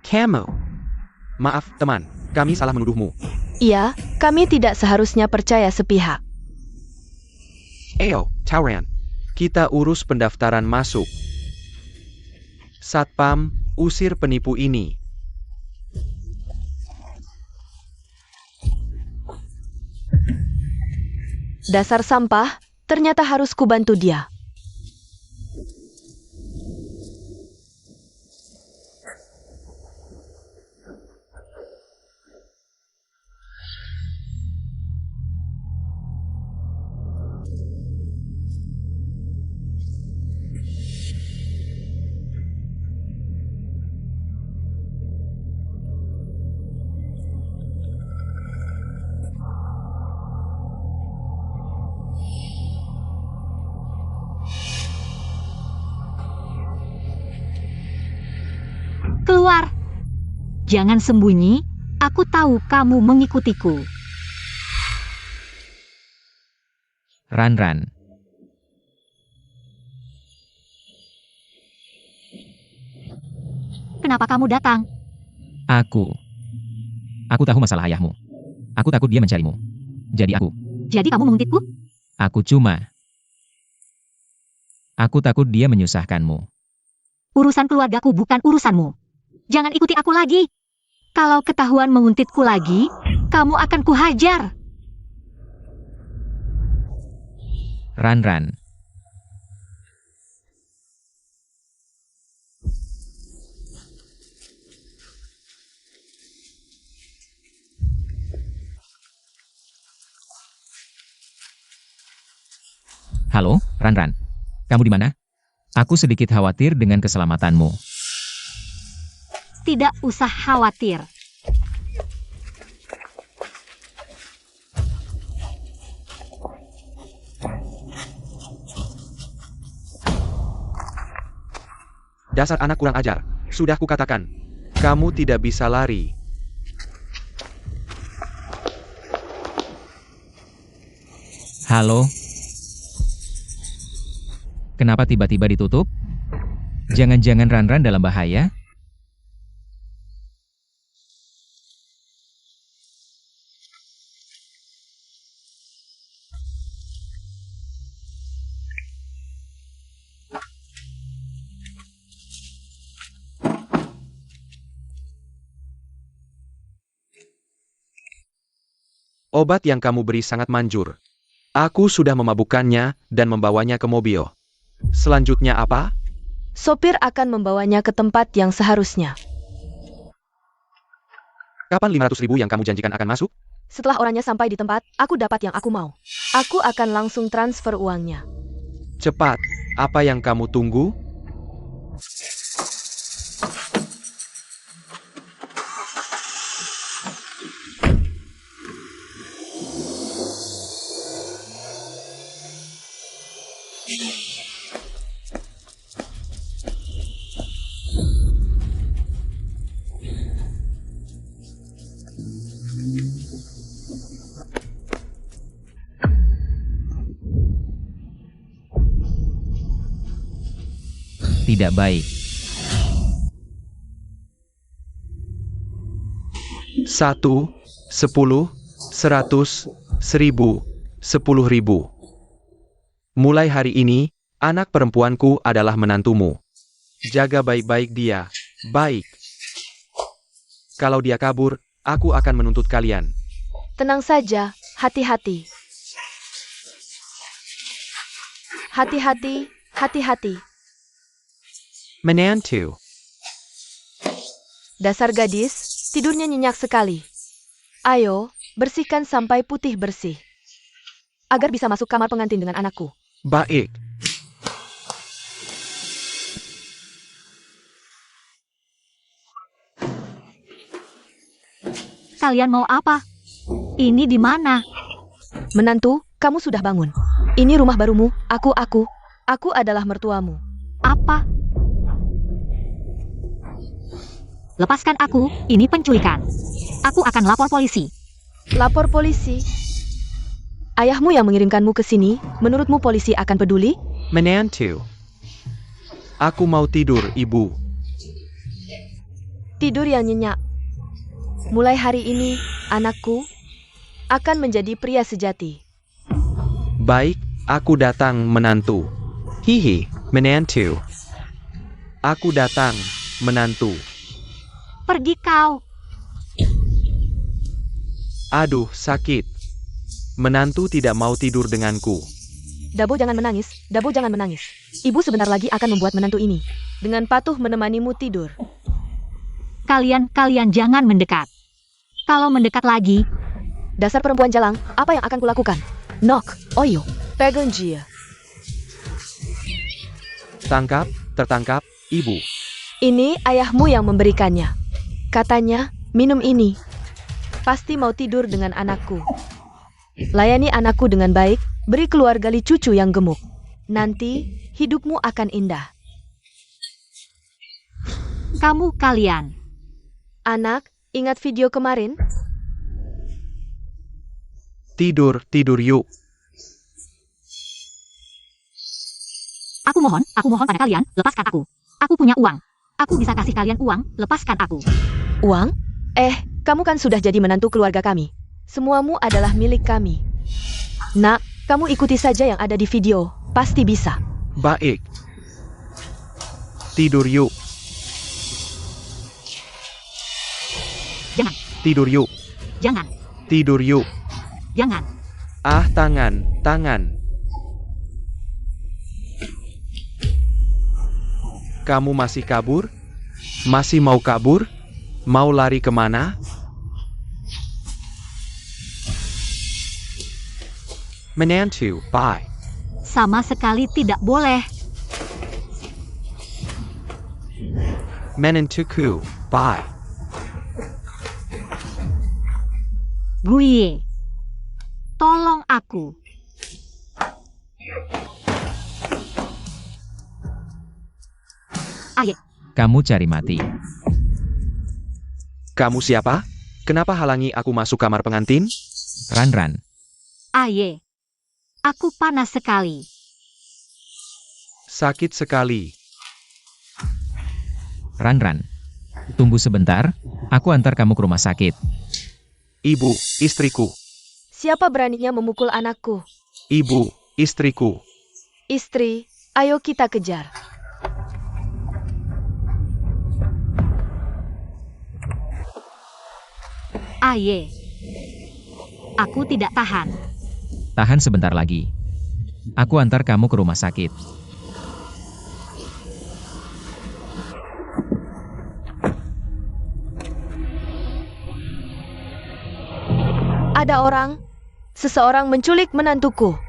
Kamu. Maaf, teman. Kami salah menuduhmu. Iya, kami tidak seharusnya percaya sepihak. Ayo, Tauran. Kita urus pendaftaran masuk. Satpam, usir penipu ini. Dasar sampah, ternyata harus kubantu dia. Keluar. Jangan sembunyi, aku tahu kamu mengikutiku. Ran. Kenapa kamu datang? Aku tahu masalah ayahmu. Aku takut dia mencarimu. Jadi kamu mengintipku? Aku takut dia menyusahkanmu. Urusan keluargaku bukan urusanmu. Jangan ikuti aku lagi. Kalau ketahuan menguntitku lagi, kamu akan kuhajar. Ran. Halo, Ran. Kamu di mana? Aku sedikit khawatir dengan keselamatanmu. Tidak usah khawatir. Dasar anak kurang ajar. Sudah kukatakan. Kamu tidak bisa lari. Halo? Kenapa tiba-tiba ditutup? Jangan-jangan Ran dalam bahaya? Obat yang kamu beri sangat manjur. Aku sudah memabukkannya dan membawanya ke mobil. Selanjutnya apa? Sopir akan membawanya ke tempat yang seharusnya. Kapan 500.000 yang kamu janjikan akan masuk? Setelah orangnya sampai di tempat, aku dapat yang aku mau. Aku akan langsung transfer uangnya. Cepat. Apa yang kamu tunggu? Tidak baik. 1, 10, 100, 1000, 10.000. Mulai hari ini, anak perempuanku adalah menantumu. Jaga baik-baik dia. Baik. Kalau dia kabur, aku akan menuntut kalian. Tenang saja, hati-hati. Hati-hati, hati-hati. Menantu. Dasar gadis, tidurnya nyenyak sekali. Ayo, bersihkan sampai putih bersih. Agar bisa masuk kamar pengantin dengan anakku. Baik. Kalian mau apa? Ini di mana? Menantu, kamu sudah bangun. Ini rumah barumu. Aku adalah mertuamu. Apa? Lepaskan aku, ini penculikan. Aku akan lapor polisi. Lapor polisi. Ayahmu yang mengirimkanmu ke sini, menurutmu polisi akan peduli? Menantu. Aku mau tidur, Ibu. Tidur yang nyenyak. Mulai hari ini, anakku akan menjadi pria sejati. Baik, aku datang, menantu. Hihi, menantu. Aku datang, menantu. Pergi kau. Aduh, sakit. Menantu tidak mau tidur denganku. Dabo jangan menangis, Dabo jangan menangis. Ibu sebentar lagi akan membuat menantu ini dengan patuh menemanimu tidur. Kalian jangan mendekat. Kalau mendekat lagi, Dasar perempuan jalang, apa yang akan kulakukan? Nok, oyo, pegonjia. Tertangkap, Ibu. Ini ayahmu yang memberikannya. Katanya, minum ini. Pasti mau tidur dengan anakku. Layani anakku dengan baik, beri keluarga li cucu yang gemuk. Nanti, hidupmu akan indah. kalian. Anak, ingat video kemarin? Tidur yuk. Aku mohon pada kalian, lepaskan aku. Aku punya uang. Aku bisa kasih kalian uang, lepaskan aku. Uang? Kamu kan sudah jadi menantu keluarga kami. Semuamu adalah milik kami. Nak, kamu ikuti saja yang ada di video. Pasti bisa. Baik. Tidur yuk. Jangan, Tidur yuk. jangan, Tidur yuk. jangan. Ah, tangan. Kamu masih kabur? Masih mau kabur? Mau lari kemana? Menantu, bye. Sama sekali tidak boleh. Menantuku, bye. Gue. Tolong aku. Ayo, Kamu cari mati. Kamu siapa? Kenapa halangi aku masuk kamar pengantin? Ran. aye. Aku panas sekali. Sakit sekali. Ran. Tunggu sebentar, aku antar kamu ke rumah sakit. Ibu, istriku. Siapa beraninya memukul anakku? Ibu, istriku. Istri, ayo kita kejar. Aye. Aku tidak tahan. Tahan sebentar lagi. Aku antar kamu ke rumah sakit. Ada orang. Seseorang menculik menantuku.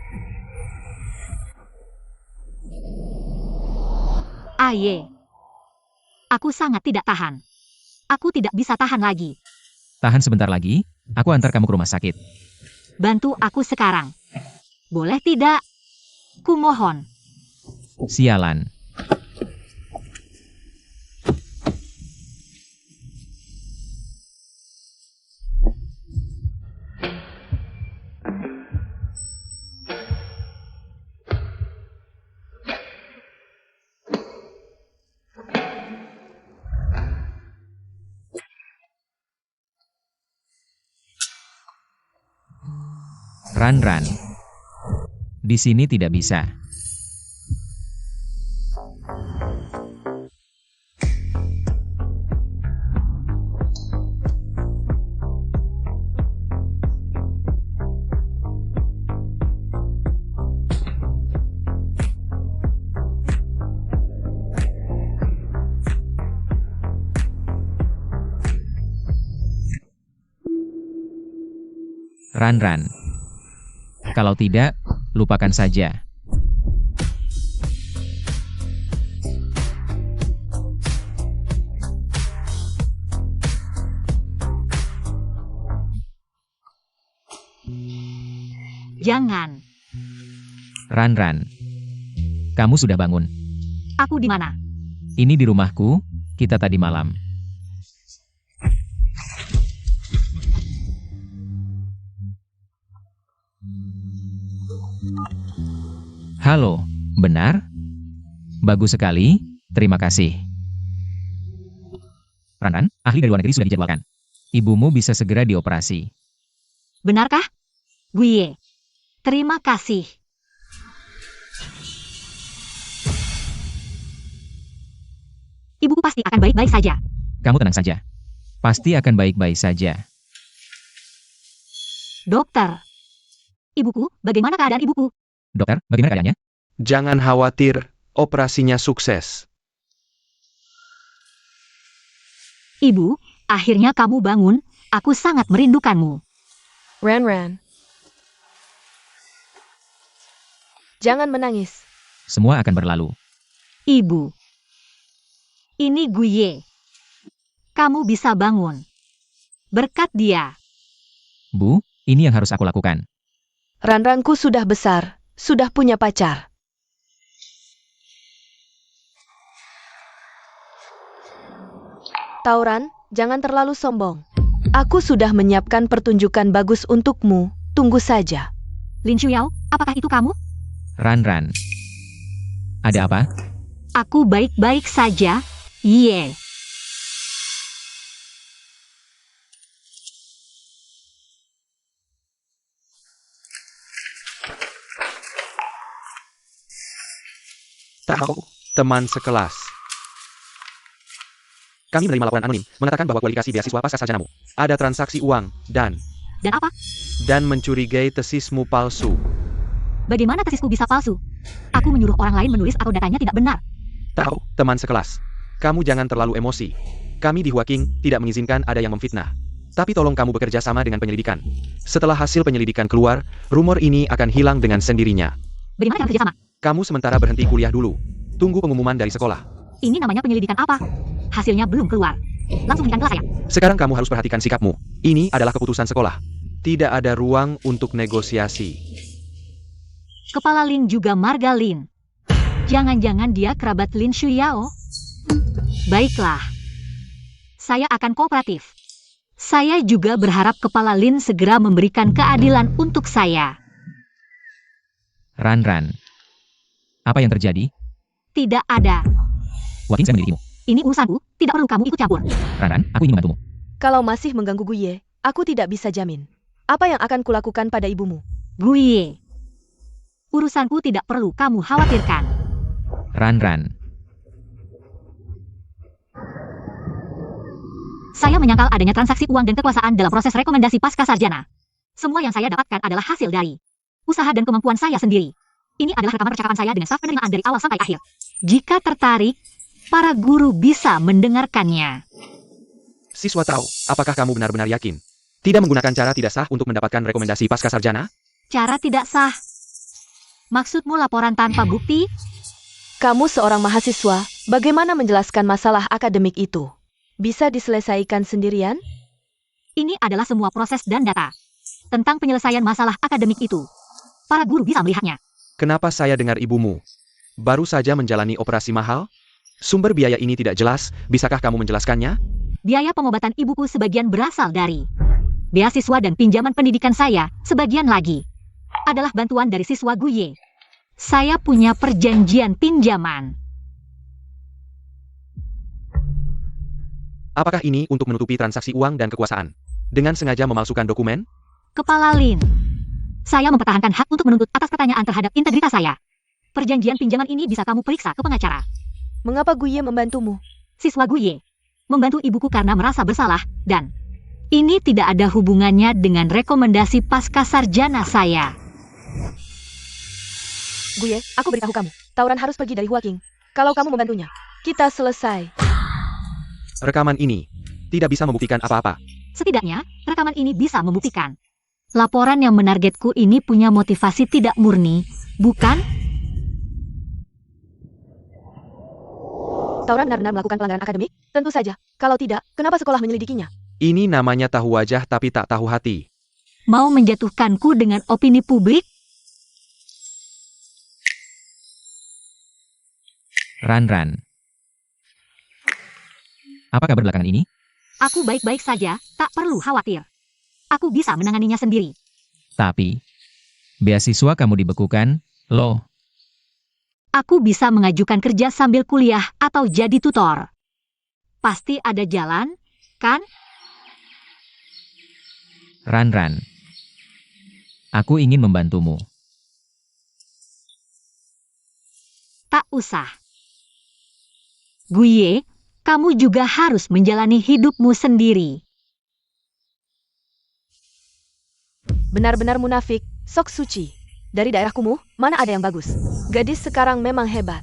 Aye. Aku sangat tidak tahan. Aku tidak bisa tahan lagi. Tahan sebentar lagi, aku antar kamu ke rumah sakit. Bantu aku sekarang. Boleh tidak? Kumohon. Sialan. Ran. Di sini tidak bisa. Ran. Kalau tidak, lupakan saja. Jangan. Ran. Kamu sudah bangun. Aku di mana? Ini di rumahku, kita tadi malam. Halo, benar? Bagus sekali, terima kasih. Ran, ahli dari luar negeri sudah dijadwalkan. Ibumu bisa segera dioperasi. Benarkah? Guye. Terima kasih. Ibuku pasti akan baik-baik saja. Kamu tenang saja. Pasti akan baik-baik saja. Dokter. Ibuku, bagaimana keadaan ibuku? Dokter, bagaimana keadaannya? Jangan khawatir, operasinya sukses. Ibu, akhirnya kamu bangun. Aku sangat merindukanmu. Ran. Jangan menangis. Semua akan berlalu. Ibu. Ini Guye. Kamu bisa bangun. Berkat dia. Bu, ini yang harus aku lakukan. Ranranku sudah besar, sudah punya pacar. Tauran, jangan terlalu sombong. Aku sudah menyiapkan pertunjukan bagus untukmu, tunggu saja. Lin Shuyao, apakah itu kamu? Ran. Ada apa? Aku baik-baik saja. Ye. Tahu, teman sekelas. Kami menerima laporan anonim, mengatakan bahwa kualifikasi beasiswa pasca sarjanamu. Ada transaksi uang, dan Dan apa? mencurigai tesismu palsu. Bagaimana tesisku bisa palsu? Aku menyuruh orang lain menulis atau datanya tidak benar. Tahu, teman sekelas. Kamu jangan terlalu emosi. Kami di Huaking tidak mengizinkan ada yang memfitnah. Tapi tolong kamu bekerja sama dengan penyelidikan. Setelah hasil penyelidikan keluar, rumor ini akan hilang dengan sendirinya. Bagaimana cara kerjasama? Kamu sementara berhenti kuliah dulu. Tunggu pengumuman dari sekolah. Ini namanya penyelidikan apa? Hasilnya belum keluar. Langsung hentikan kelas saya. Sekarang kamu harus perhatikan sikapmu. Ini adalah keputusan sekolah. Tidak ada ruang untuk negosiasi. Kepala Lin juga marga Lin. Jangan-jangan dia kerabat Lin Shuyao? Baiklah. Saya akan kooperatif. Saya juga berharap Kepala Lin segera memberikan keadilan untuk saya. Ran. Apa yang terjadi? Tidak ada. Huaking saya memilikimu. Ini urusanku, tidak perlu kamu ikut campur. Ran, aku ingin membantumu. Kalau masih mengganggu Guye, aku tidak bisa jamin. Apa yang akan kulakukan pada ibumu? Guye. Urusanku tidak perlu kamu khawatirkan. Ran. Saya menyangkal adanya transaksi uang dan kekuasaan dalam proses rekomendasi pasca sarjana. Semua yang saya dapatkan adalah hasil dari usaha dan kemampuan saya sendiri. Ini adalah rekaman percakapan saya dengan staf penerimaan dari awal sampai akhir. Jika tertarik, para guru bisa mendengarkannya. Siswa tahu, apakah kamu benar-benar yakin? Tidak menggunakan cara tidak sah untuk mendapatkan rekomendasi pasca sarjana? Cara tidak sah. Maksudmu laporan tanpa bukti? Kamu seorang mahasiswa, bagaimana menjelaskan masalah akademik itu? Bisa diselesaikan sendirian? Ini adalah semua proses dan data. Tentang penyelesaian masalah akademik itu. Para guru bisa melihatnya. Kenapa saya dengar ibumu baru saja menjalani operasi mahal? Sumber biaya ini tidak jelas, bisakah kamu menjelaskannya? Biaya pengobatan ibuku sebagian berasal dari beasiswa dan pinjaman pendidikan saya, sebagian lagi adalah bantuan dari siswa Guye. Saya punya perjanjian pinjaman. Apakah ini untuk menutupi transaksi uang dan kekuasaan? Dengan sengaja memalsukan dokumen? Kepala Lin. Saya mempertahankan hak untuk menuntut atas pertanyaan terhadap integritas saya. Perjanjian pinjaman ini bisa kamu periksa ke pengacara. Mengapa Guye membantumu? Siswa Guye membantu ibuku karena merasa bersalah, dan ini tidak ada hubungannya dengan rekomendasi pasca sarjana saya. Guye, aku beritahu kamu. Tauran harus pergi dari Huaking. Kalau kamu membantunya, kita selesai. Rekaman ini tidak bisa membuktikan apa-apa. Setidaknya, rekaman ini bisa membuktikan. Laporan yang menargetku ini punya motivasi tidak murni, bukan? Tauran benar-benar melakukan pelanggaran akademik? Tentu saja. Kalau tidak, kenapa sekolah menyelidikinya? Ini namanya tahu wajah tapi tak tahu hati. Mau menjatuhkanku dengan opini publik? Ran. Apa kabar belakangan ini? Aku baik-baik saja, tak perlu khawatir. Aku bisa menanganinya sendiri. Tapi, beasiswa kamu dibekukan, loh. Aku bisa mengajukan kerja sambil kuliah atau jadi tutor. Pasti ada jalan, kan? Ran. Aku ingin membantumu. Tak usah. Guye, kamu juga harus menjalani hidupmu sendiri. Benar-benar munafik, sok suci. Dari daerah kumuh, mana ada yang bagus? Gadis sekarang memang hebat.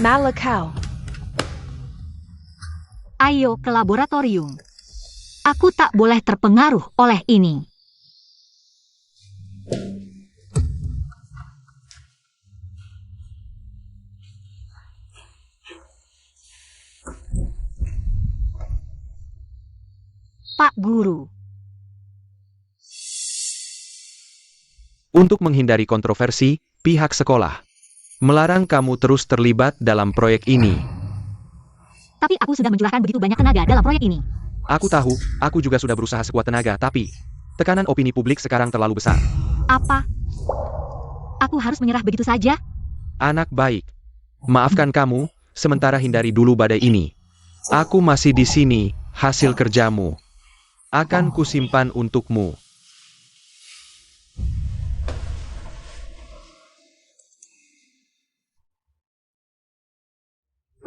Malakau. Ayo ke laboratorium. Aku tak boleh terpengaruh oleh ini. Pak Guru. Untuk menghindari kontroversi, pihak sekolah melarang kamu terus terlibat dalam proyek ini. Tapi aku sudah mencurahkan begitu banyak tenaga dalam proyek ini. Aku tahu, aku juga sudah berusaha sekuat tenaga, tapi tekanan opini publik sekarang terlalu besar. Apa? Aku harus menyerah begitu saja? Anak baik, maafkan kamu, sementara hindari dulu badai ini. Aku masih di sini, hasil kerjamu akan kusimpan untukmu.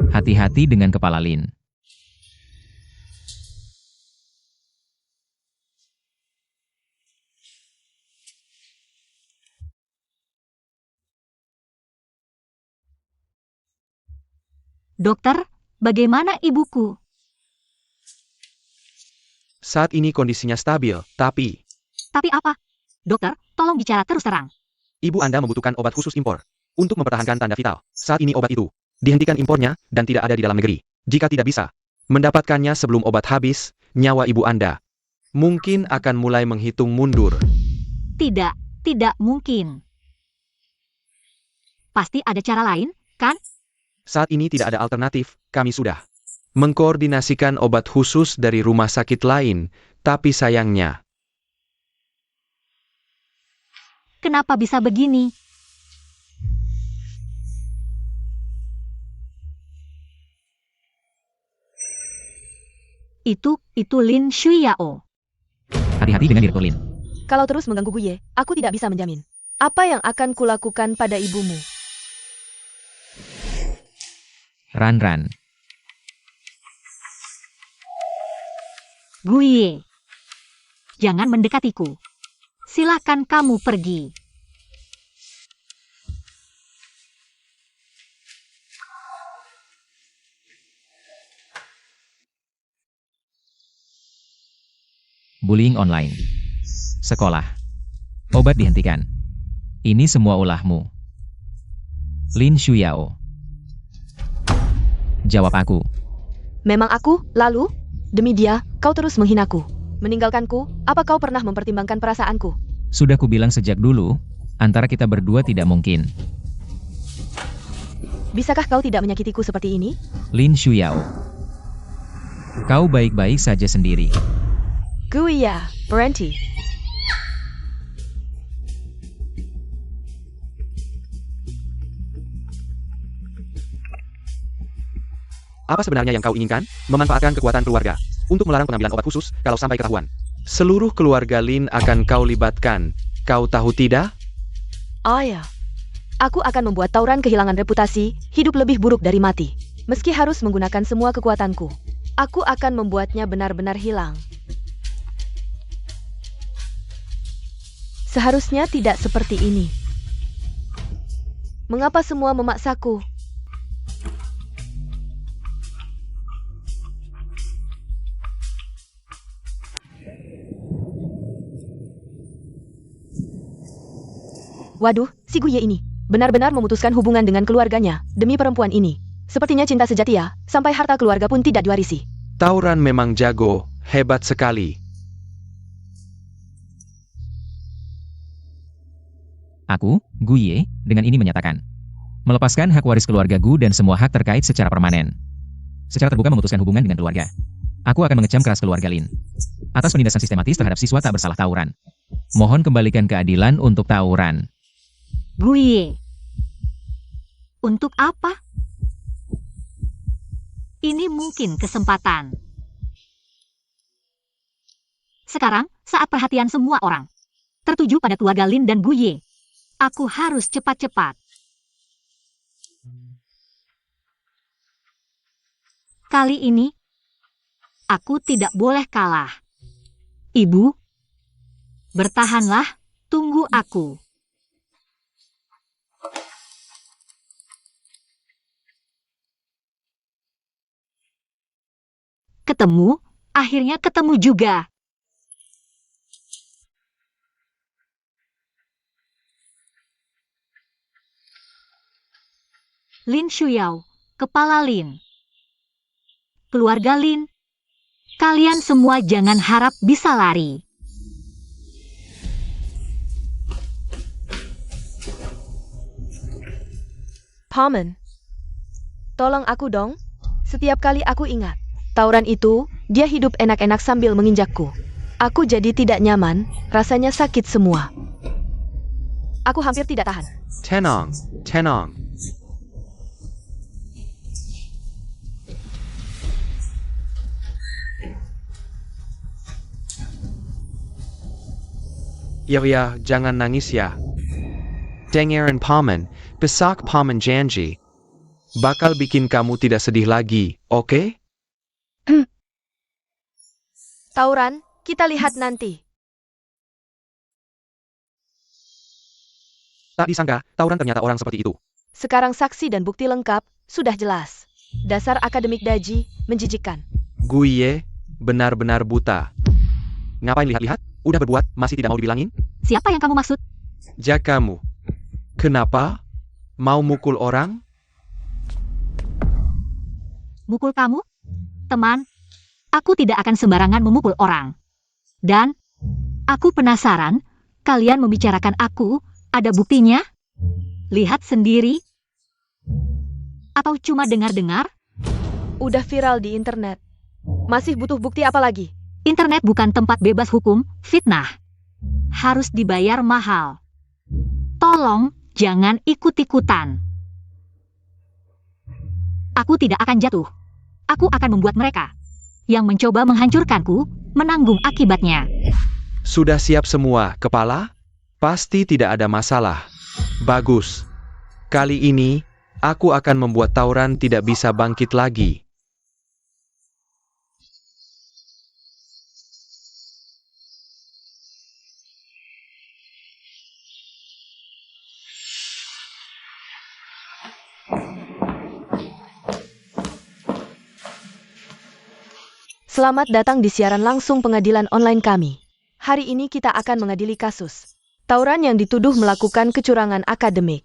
Hati-hati dengan kepala Lin. Dokter, bagaimana ibuku? Saat ini kondisinya stabil, tapi Tapi apa? Dokter, tolong bicara terus terang. ibu Anda membutuhkan obat khusus impor untuk mempertahankan tanda vital. Saat ini obat itu dihentikan impornya dan tidak ada di dalam negeri. Jika tidak bisa mendapatkannya sebelum obat habis, nyawa ibu Anda mungkin akan mulai menghitung mundur. Tidak mungkin. Pasti ada cara lain, kan? Saat ini tidak ada alternatif, kami sudah mengkoordinasikan obat khusus dari rumah sakit lain, tapi sayangnya Kenapa bisa begini? Itu Lin Shuyao. Hati-hati dengan diriku, Lin. Kalau terus mengganggu Guye, aku tidak bisa menjamin. Apa yang akan kulakukan pada ibumu? Ran. Guye. Jangan mendekatiku. Silakan kamu pergi. Bullying online. Sekolah. Obat dihentikan. Ini semua ulahmu. Lin Shuyao. Jawab aku. Memang aku, lalu? Demi dia, kau terus menghinaku. Meninggalkanku, apa kau pernah mempertimbangkan perasaanku? Sudah kubilang sejak dulu, antara kita berdua tidak mungkin. Bisakah kau tidak menyakitiku seperti ini? Lin Shuyao. Kau baik-baik saja sendiri. Guye, berhenti. apa sebenarnya yang kau inginkan? Memanfaatkan kekuatan keluarga untuk melarang pengambilan obat khusus kalau sampai ketahuan. Seluruh keluarga Lin akan kau libatkan. Kau tahu tidak? Oh ya. Aku akan membuat Tauran kehilangan reputasi, hidup lebih buruk dari mati. Meski harus menggunakan semua kekuatanku, aku akan membuatnya benar-benar hilang. Seharusnya tidak seperti ini. Mengapa semua memaksaku? Waduh, si Guye ini benar-benar memutuskan hubungan dengan keluarganya demi perempuan ini. Sepertinya cinta sejati ya, sampai harta keluarga pun tidak diwarisi. Tauran memang jago, hebat sekali. Aku, Gu Ye, dengan ini menyatakan melepaskan hak waris keluarga Gu dan semua hak terkait secara permanen. Secara terbuka memutuskan hubungan dengan keluarga. Aku akan mengecam keras keluarga Lin atas penindasan sistematis terhadap siswa tak bersalah tawuran. Mohon kembalikan keadilan untuk tawuran. Guye. Untuk apa? Ini mungkin kesempatan. Sekarang, saat perhatian semua orang tertuju pada keluarga Lin dan Guye. Aku harus cepat-cepat. Kali ini, aku tidak boleh kalah. Ibu, bertahanlah, tunggu aku. Ketemu, akhirnya ketemu juga. Lin Shuyao, Kepala Lin. Keluarga Lin, kalian semua jangan harap bisa lari. Paman, tolong aku dong. Setiap kali aku ingat tawuran itu, dia hidup enak-enak sambil menginjakku. Aku jadi tidak nyaman, rasanya sakit semua. Aku hampir tidak tahan. Tenang, tenang. Ya, jangan nangis ya. Dengerin paman, besok paman janji bakal bikin kamu tidak sedih lagi, oke? Tawuran, kita lihat nanti. Tak disangka, tawuran ternyata orang seperti itu. Sekarang saksi dan bukti lengkap, sudah jelas. Dasar akademik daji, menjijikkan. Guye, benar-benar buta. Ngapain lihat-lihat? Udah berbuat, masih tidak mau dibilangin? Siapa yang kamu maksud? Jak kamu. Kenapa? Mau mukul orang? Mukul kamu? Teman, aku tidak akan sembarangan memukul orang. Dan, aku penasaran, kalian membicarakan aku, ada buktinya? Lihat sendiri? Atau cuma dengar-dengar? Udah viral di internet. Masih butuh bukti apa lagi? Internet bukan tempat bebas hukum, fitnah. Harus dibayar mahal. Tolong, jangan ikut-ikutan. Aku tidak akan jatuh. Aku akan membuat mereka yang mencoba menghancurkanku menanggung akibatnya. Sudah siap semua, kepala? Pasti tidak ada masalah. Bagus. Kali ini, aku akan membuat tawuran tidak bisa bangkit lagi. Selamat datang di siaran langsung pengadilan online kami. Hari ini kita akan mengadili kasus tawuran yang dituduh melakukan kecurangan akademik.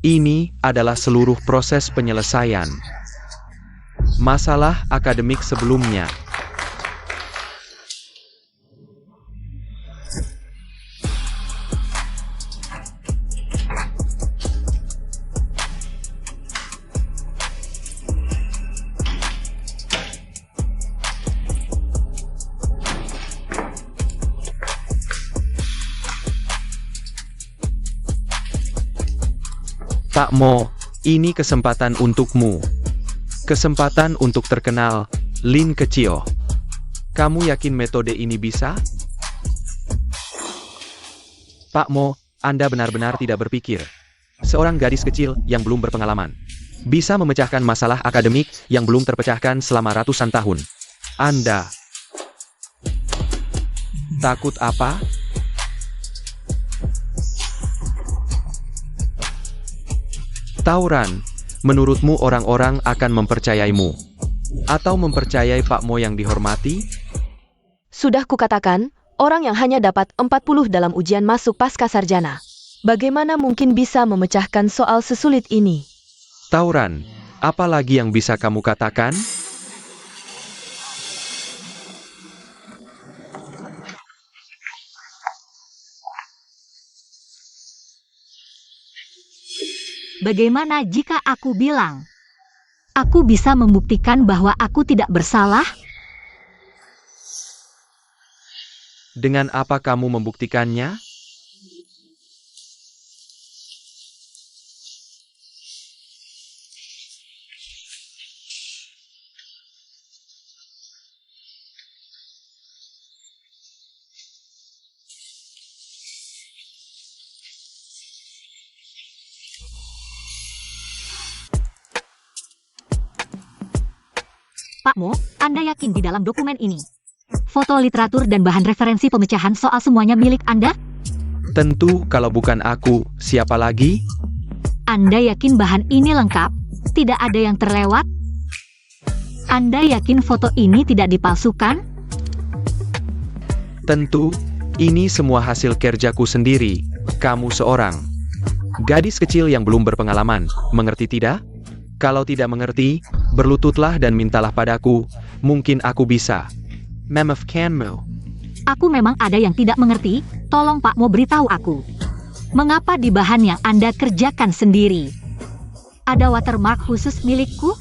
Ini adalah seluruh proses penyelesaian masalah akademik sebelumnya. Tak Mo, ini kesempatan untukmu. Kesempatan untuk terkenal, Lin kecil. Kamu yakin metode ini bisa? Pak Mo, Anda benar-benar tidak berpikir. Seorang gadis kecil yang belum berpengalaman bisa memecahkan masalah akademik yang belum terpecahkan selama ratusan tahun. Anda Takut apa? Tauran, menurutmu orang-orang akan mempercayaimu? Atau mempercayai Pak Mo yang dihormati? Sudah kukatakan, orang yang hanya dapat 40 dalam ujian masuk pasca sarjana. Bagaimana mungkin bisa memecahkan soal sesulit ini? Tauran, apa lagi yang bisa kamu katakan? Bagaimana jika aku bilang, aku bisa membuktikan bahwa aku tidak bersalah? Dengan apa kamu membuktikannya? Pak Mo, Anda yakin di dalam dokumen ini? Foto literatur dan bahan referensi pemecahan soal semuanya milik Anda? Tentu, kalau bukan aku, siapa lagi? Anda yakin bahan ini lengkap? Tidak ada yang terlewat? Anda yakin foto ini tidak dipalsukan? Tentu, ini semua hasil kerjaku sendiri. Kamu seorang gadis kecil yang belum berpengalaman, mengerti tidak? Kalau tidak mengerti, berlututlah dan mintalah padaku, mungkin aku bisa. Memaafkanmu. Aku memang ada yang tidak mengerti, tolong Pak Mo beritahu aku. Mengapa di bahan yang Anda kerjakan sendiri? Ada watermark khusus milikku?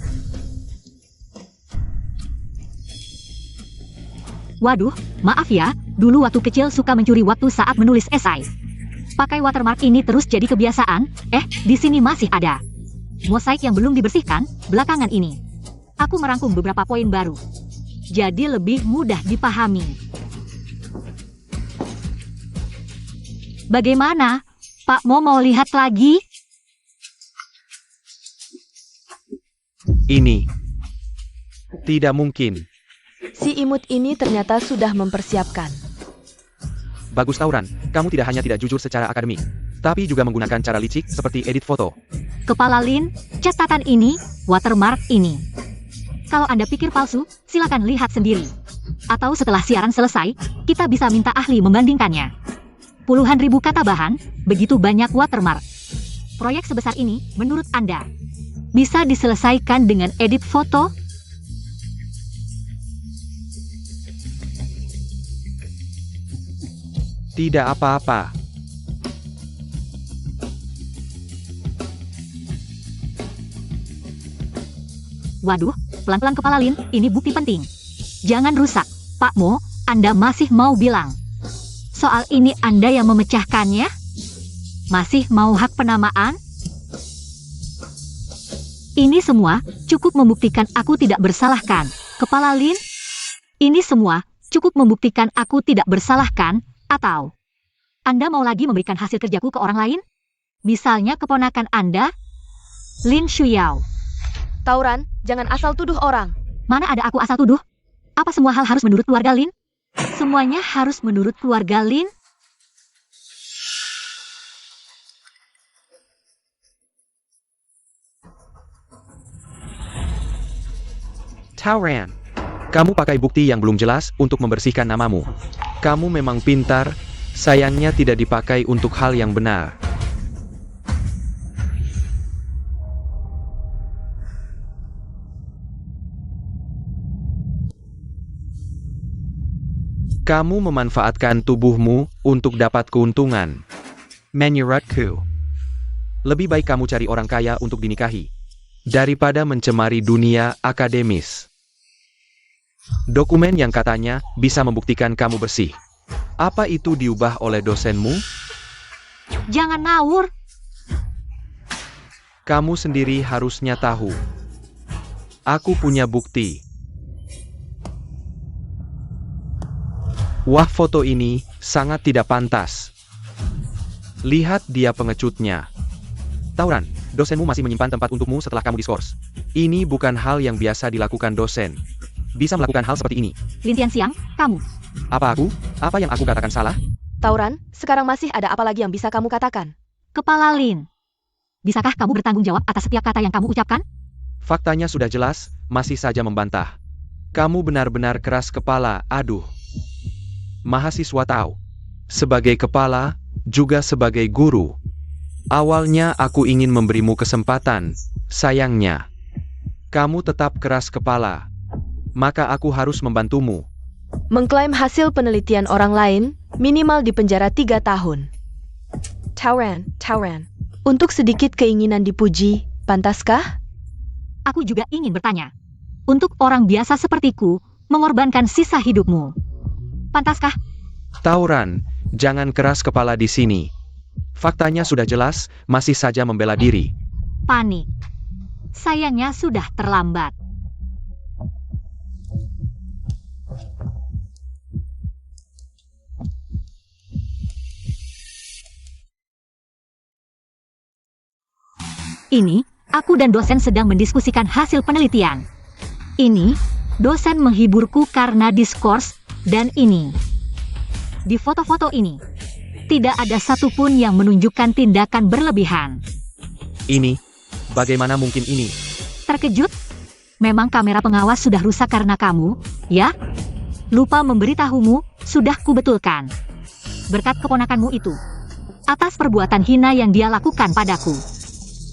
Waduh, maaf ya, dulu waktu kecil suka mencuri waktu saat menulis esai. Pakai watermark ini terus jadi kebiasaan, di sini masih ada. Mosaik yang belum dibersihkan, belakangan ini. Aku merangkum beberapa poin baru. Jadi lebih mudah dipahami. Bagaimana? Pak Mo mau lihat lagi? Ini tidak mungkin. Si imut ini ternyata sudah mempersiapkan. Bagus Tauran, kamu tidak hanya tidak jujur secara akademik, tapi juga menggunakan cara licik seperti edit foto. Kepala Lin, catatan ini, watermark ini. Kalau Anda pikir palsu, silakan lihat sendiri. Atau setelah siaran selesai, kita bisa minta ahli membandingkannya. Puluhan ribu kata bahan, begitu banyak watermark. Proyek sebesar ini, menurut Anda, bisa diselesaikan dengan edit foto? Tidak apa-apa. Waduh, pelan-pelan kepala Lin, ini bukti penting. Jangan rusak, Pak Mo, Anda masih mau bilang. Soal ini Anda yang memecahkannya? Masih mau hak penamaan? Ini semua cukup membuktikan aku tidak bersalahkan. Kepala Lin, ini semua cukup membuktikan aku tidak bersalahkan, atau Anda mau lagi memberikan hasil kerjaku ke orang lain? Misalnya keponakan Anda, Lin Shuyao. Tauran, jangan asal tuduh orang. Mana ada aku asal tuduh? Apa semua hal harus menurut keluarga Lin? Semuanya harus menurut keluarga Lin? Tauran, kamu pakai bukti yang belum jelas untuk membersihkan namamu. Kamu memang pintar, sayangnya tidak dipakai untuk hal yang benar. Kamu memanfaatkan tubuhmu untuk dapat keuntungan. Menurutku, lebih baik kamu cari orang kaya untuk dinikahi, daripada mencemari dunia akademis. Dokumen yang katanya bisa membuktikan kamu bersih. Apa itu diubah oleh dosenmu? Jangan ngawur. Kamu sendiri harusnya tahu. Aku punya bukti. Wah, foto ini sangat tidak pantas. Lihat dia pengecutnya. Tauran, dosenmu masih menyimpan tempat untukmu setelah kamu diskors. Ini bukan hal yang biasa dilakukan dosen. Bisa melakukan hal seperti ini. Lin Tianxiang, kamu. Apa aku? Apa yang aku katakan salah? Tauran, sekarang masih ada apa lagi yang bisa kamu katakan? Kepala Lin. Bisakah kamu bertanggung jawab atas setiap kata yang kamu ucapkan? Faktanya sudah jelas, masih saja membantah. Kamu benar-benar keras kepala, aduh. Mahasiswa tahu. Sebagai kepala, juga sebagai guru. Awalnya aku ingin memberimu kesempatan, sayangnya. Kamu tetap keras kepala. Maka aku harus membantumu. Mengklaim hasil penelitian orang lain, minimal di penjara 3 tahun. Tauran. Untuk sedikit keinginan dipuji, pantaskah? Aku juga ingin bertanya. Untuk orang biasa sepertiku, mengorbankan sisa hidupmu. Pantaskah? Tauran, jangan keras kepala di sini. Faktanya sudah jelas, masih saja membela diri. Panik. Sayangnya sudah terlambat. Ini, aku dan dosen sedang mendiskusikan hasil penelitian. Ini, dosen menghiburku karena diskors, dan ini. Di foto-foto ini, tidak ada satupun yang menunjukkan tindakan berlebihan. Ini, bagaimana mungkin ini? Terkejut? Memang kamera pengawas sudah rusak karena kamu, ya? Lupa memberitahumu, sudah kubetulkan. Berkat keponakanmu itu. Atas perbuatan hina yang dia lakukan padaku.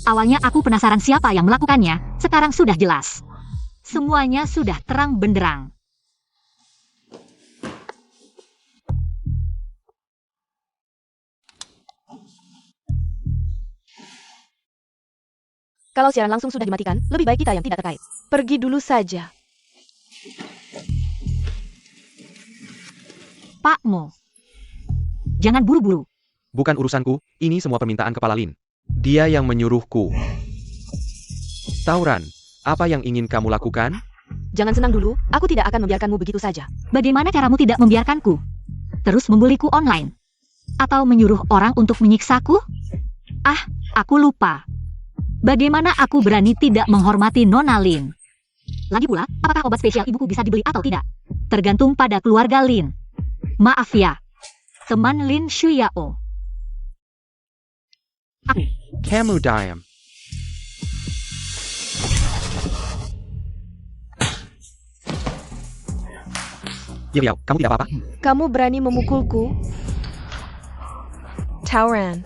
Awalnya aku penasaran siapa yang melakukannya, sekarang sudah jelas. Semuanya sudah terang benderang. Kalau siaran langsung sudah dimatikan, lebih baik kita yang tidak terkait. Pergi dulu saja. Pak Mo. Jangan buru-buru. Bukan urusanku, ini semua permintaan Kepala Lin. Dia yang menyuruhku. Tauran, apa yang ingin kamu lakukan? Jangan senang dulu, aku tidak akan membiarkanmu begitu saja. Bagaimana caramu tidak membiarkanku? Terus membuliku online? Atau menyuruh orang untuk menyiksaku? Ah, aku lupa. Bagaimana aku berani tidak menghormati Nona Lin? Lagi pula, apakah obat spesial ibuku bisa dibeli atau tidak? Tergantung pada keluarga Lin. Maaf ya. Teman Lin Shuyao. Aku. Kamu diam. Yao, kamu tidak apa-apa? Kamu berani memukulku? Tauran.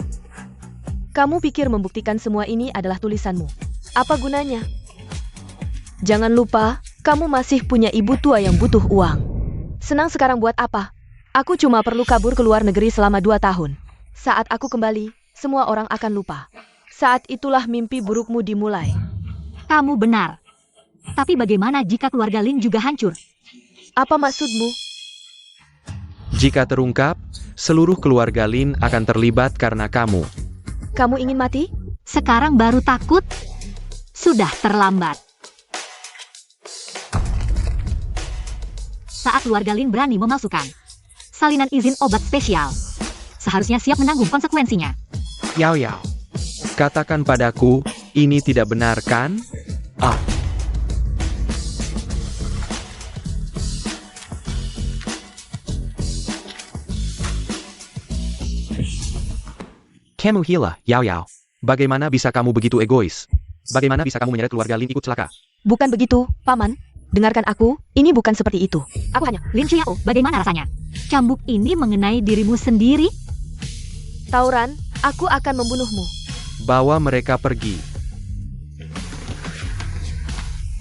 Kamu pikir membuktikan semua ini adalah tulisanmu? Apa gunanya? Jangan lupa, kamu masih punya ibu tua yang butuh uang. Senang sekarang buat apa? Aku cuma perlu kabur ke luar negeri selama 2 tahun. Saat aku kembali, semua orang akan lupa. Saat itulah mimpi burukmu dimulai. Kamu benar. Tapi bagaimana jika keluarga Lin juga hancur? Apa maksudmu? Jika terungkap, seluruh keluarga Lin akan terlibat karena kamu. Kamu ingin mati? Sekarang baru takut? Sudah terlambat. Saat keluarga Lin berani memalsukan salinan izin obat spesial, seharusnya siap menanggung konsekuensinya. Yao, katakan padaku, ini tidak benar kan? Ah. Kamu gila, Yao. Bagaimana bisa kamu begitu egois? Bagaimana bisa kamu menyeret keluarga Lin ikut celaka? Bukan begitu, Paman. Dengarkan aku, ini bukan seperti itu. Aku hanya, Lin Shuyao, bagaimana rasanya? Cambuk ini mengenai dirimu sendiri? Tauran, aku akan membunuhmu. Bawa mereka pergi.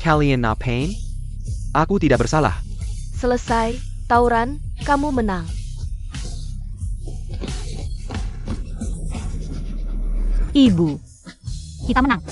Kalian ngapain? Aku tidak bersalah. Selesai, Tauran, kamu menang. Ibu. Kita menang.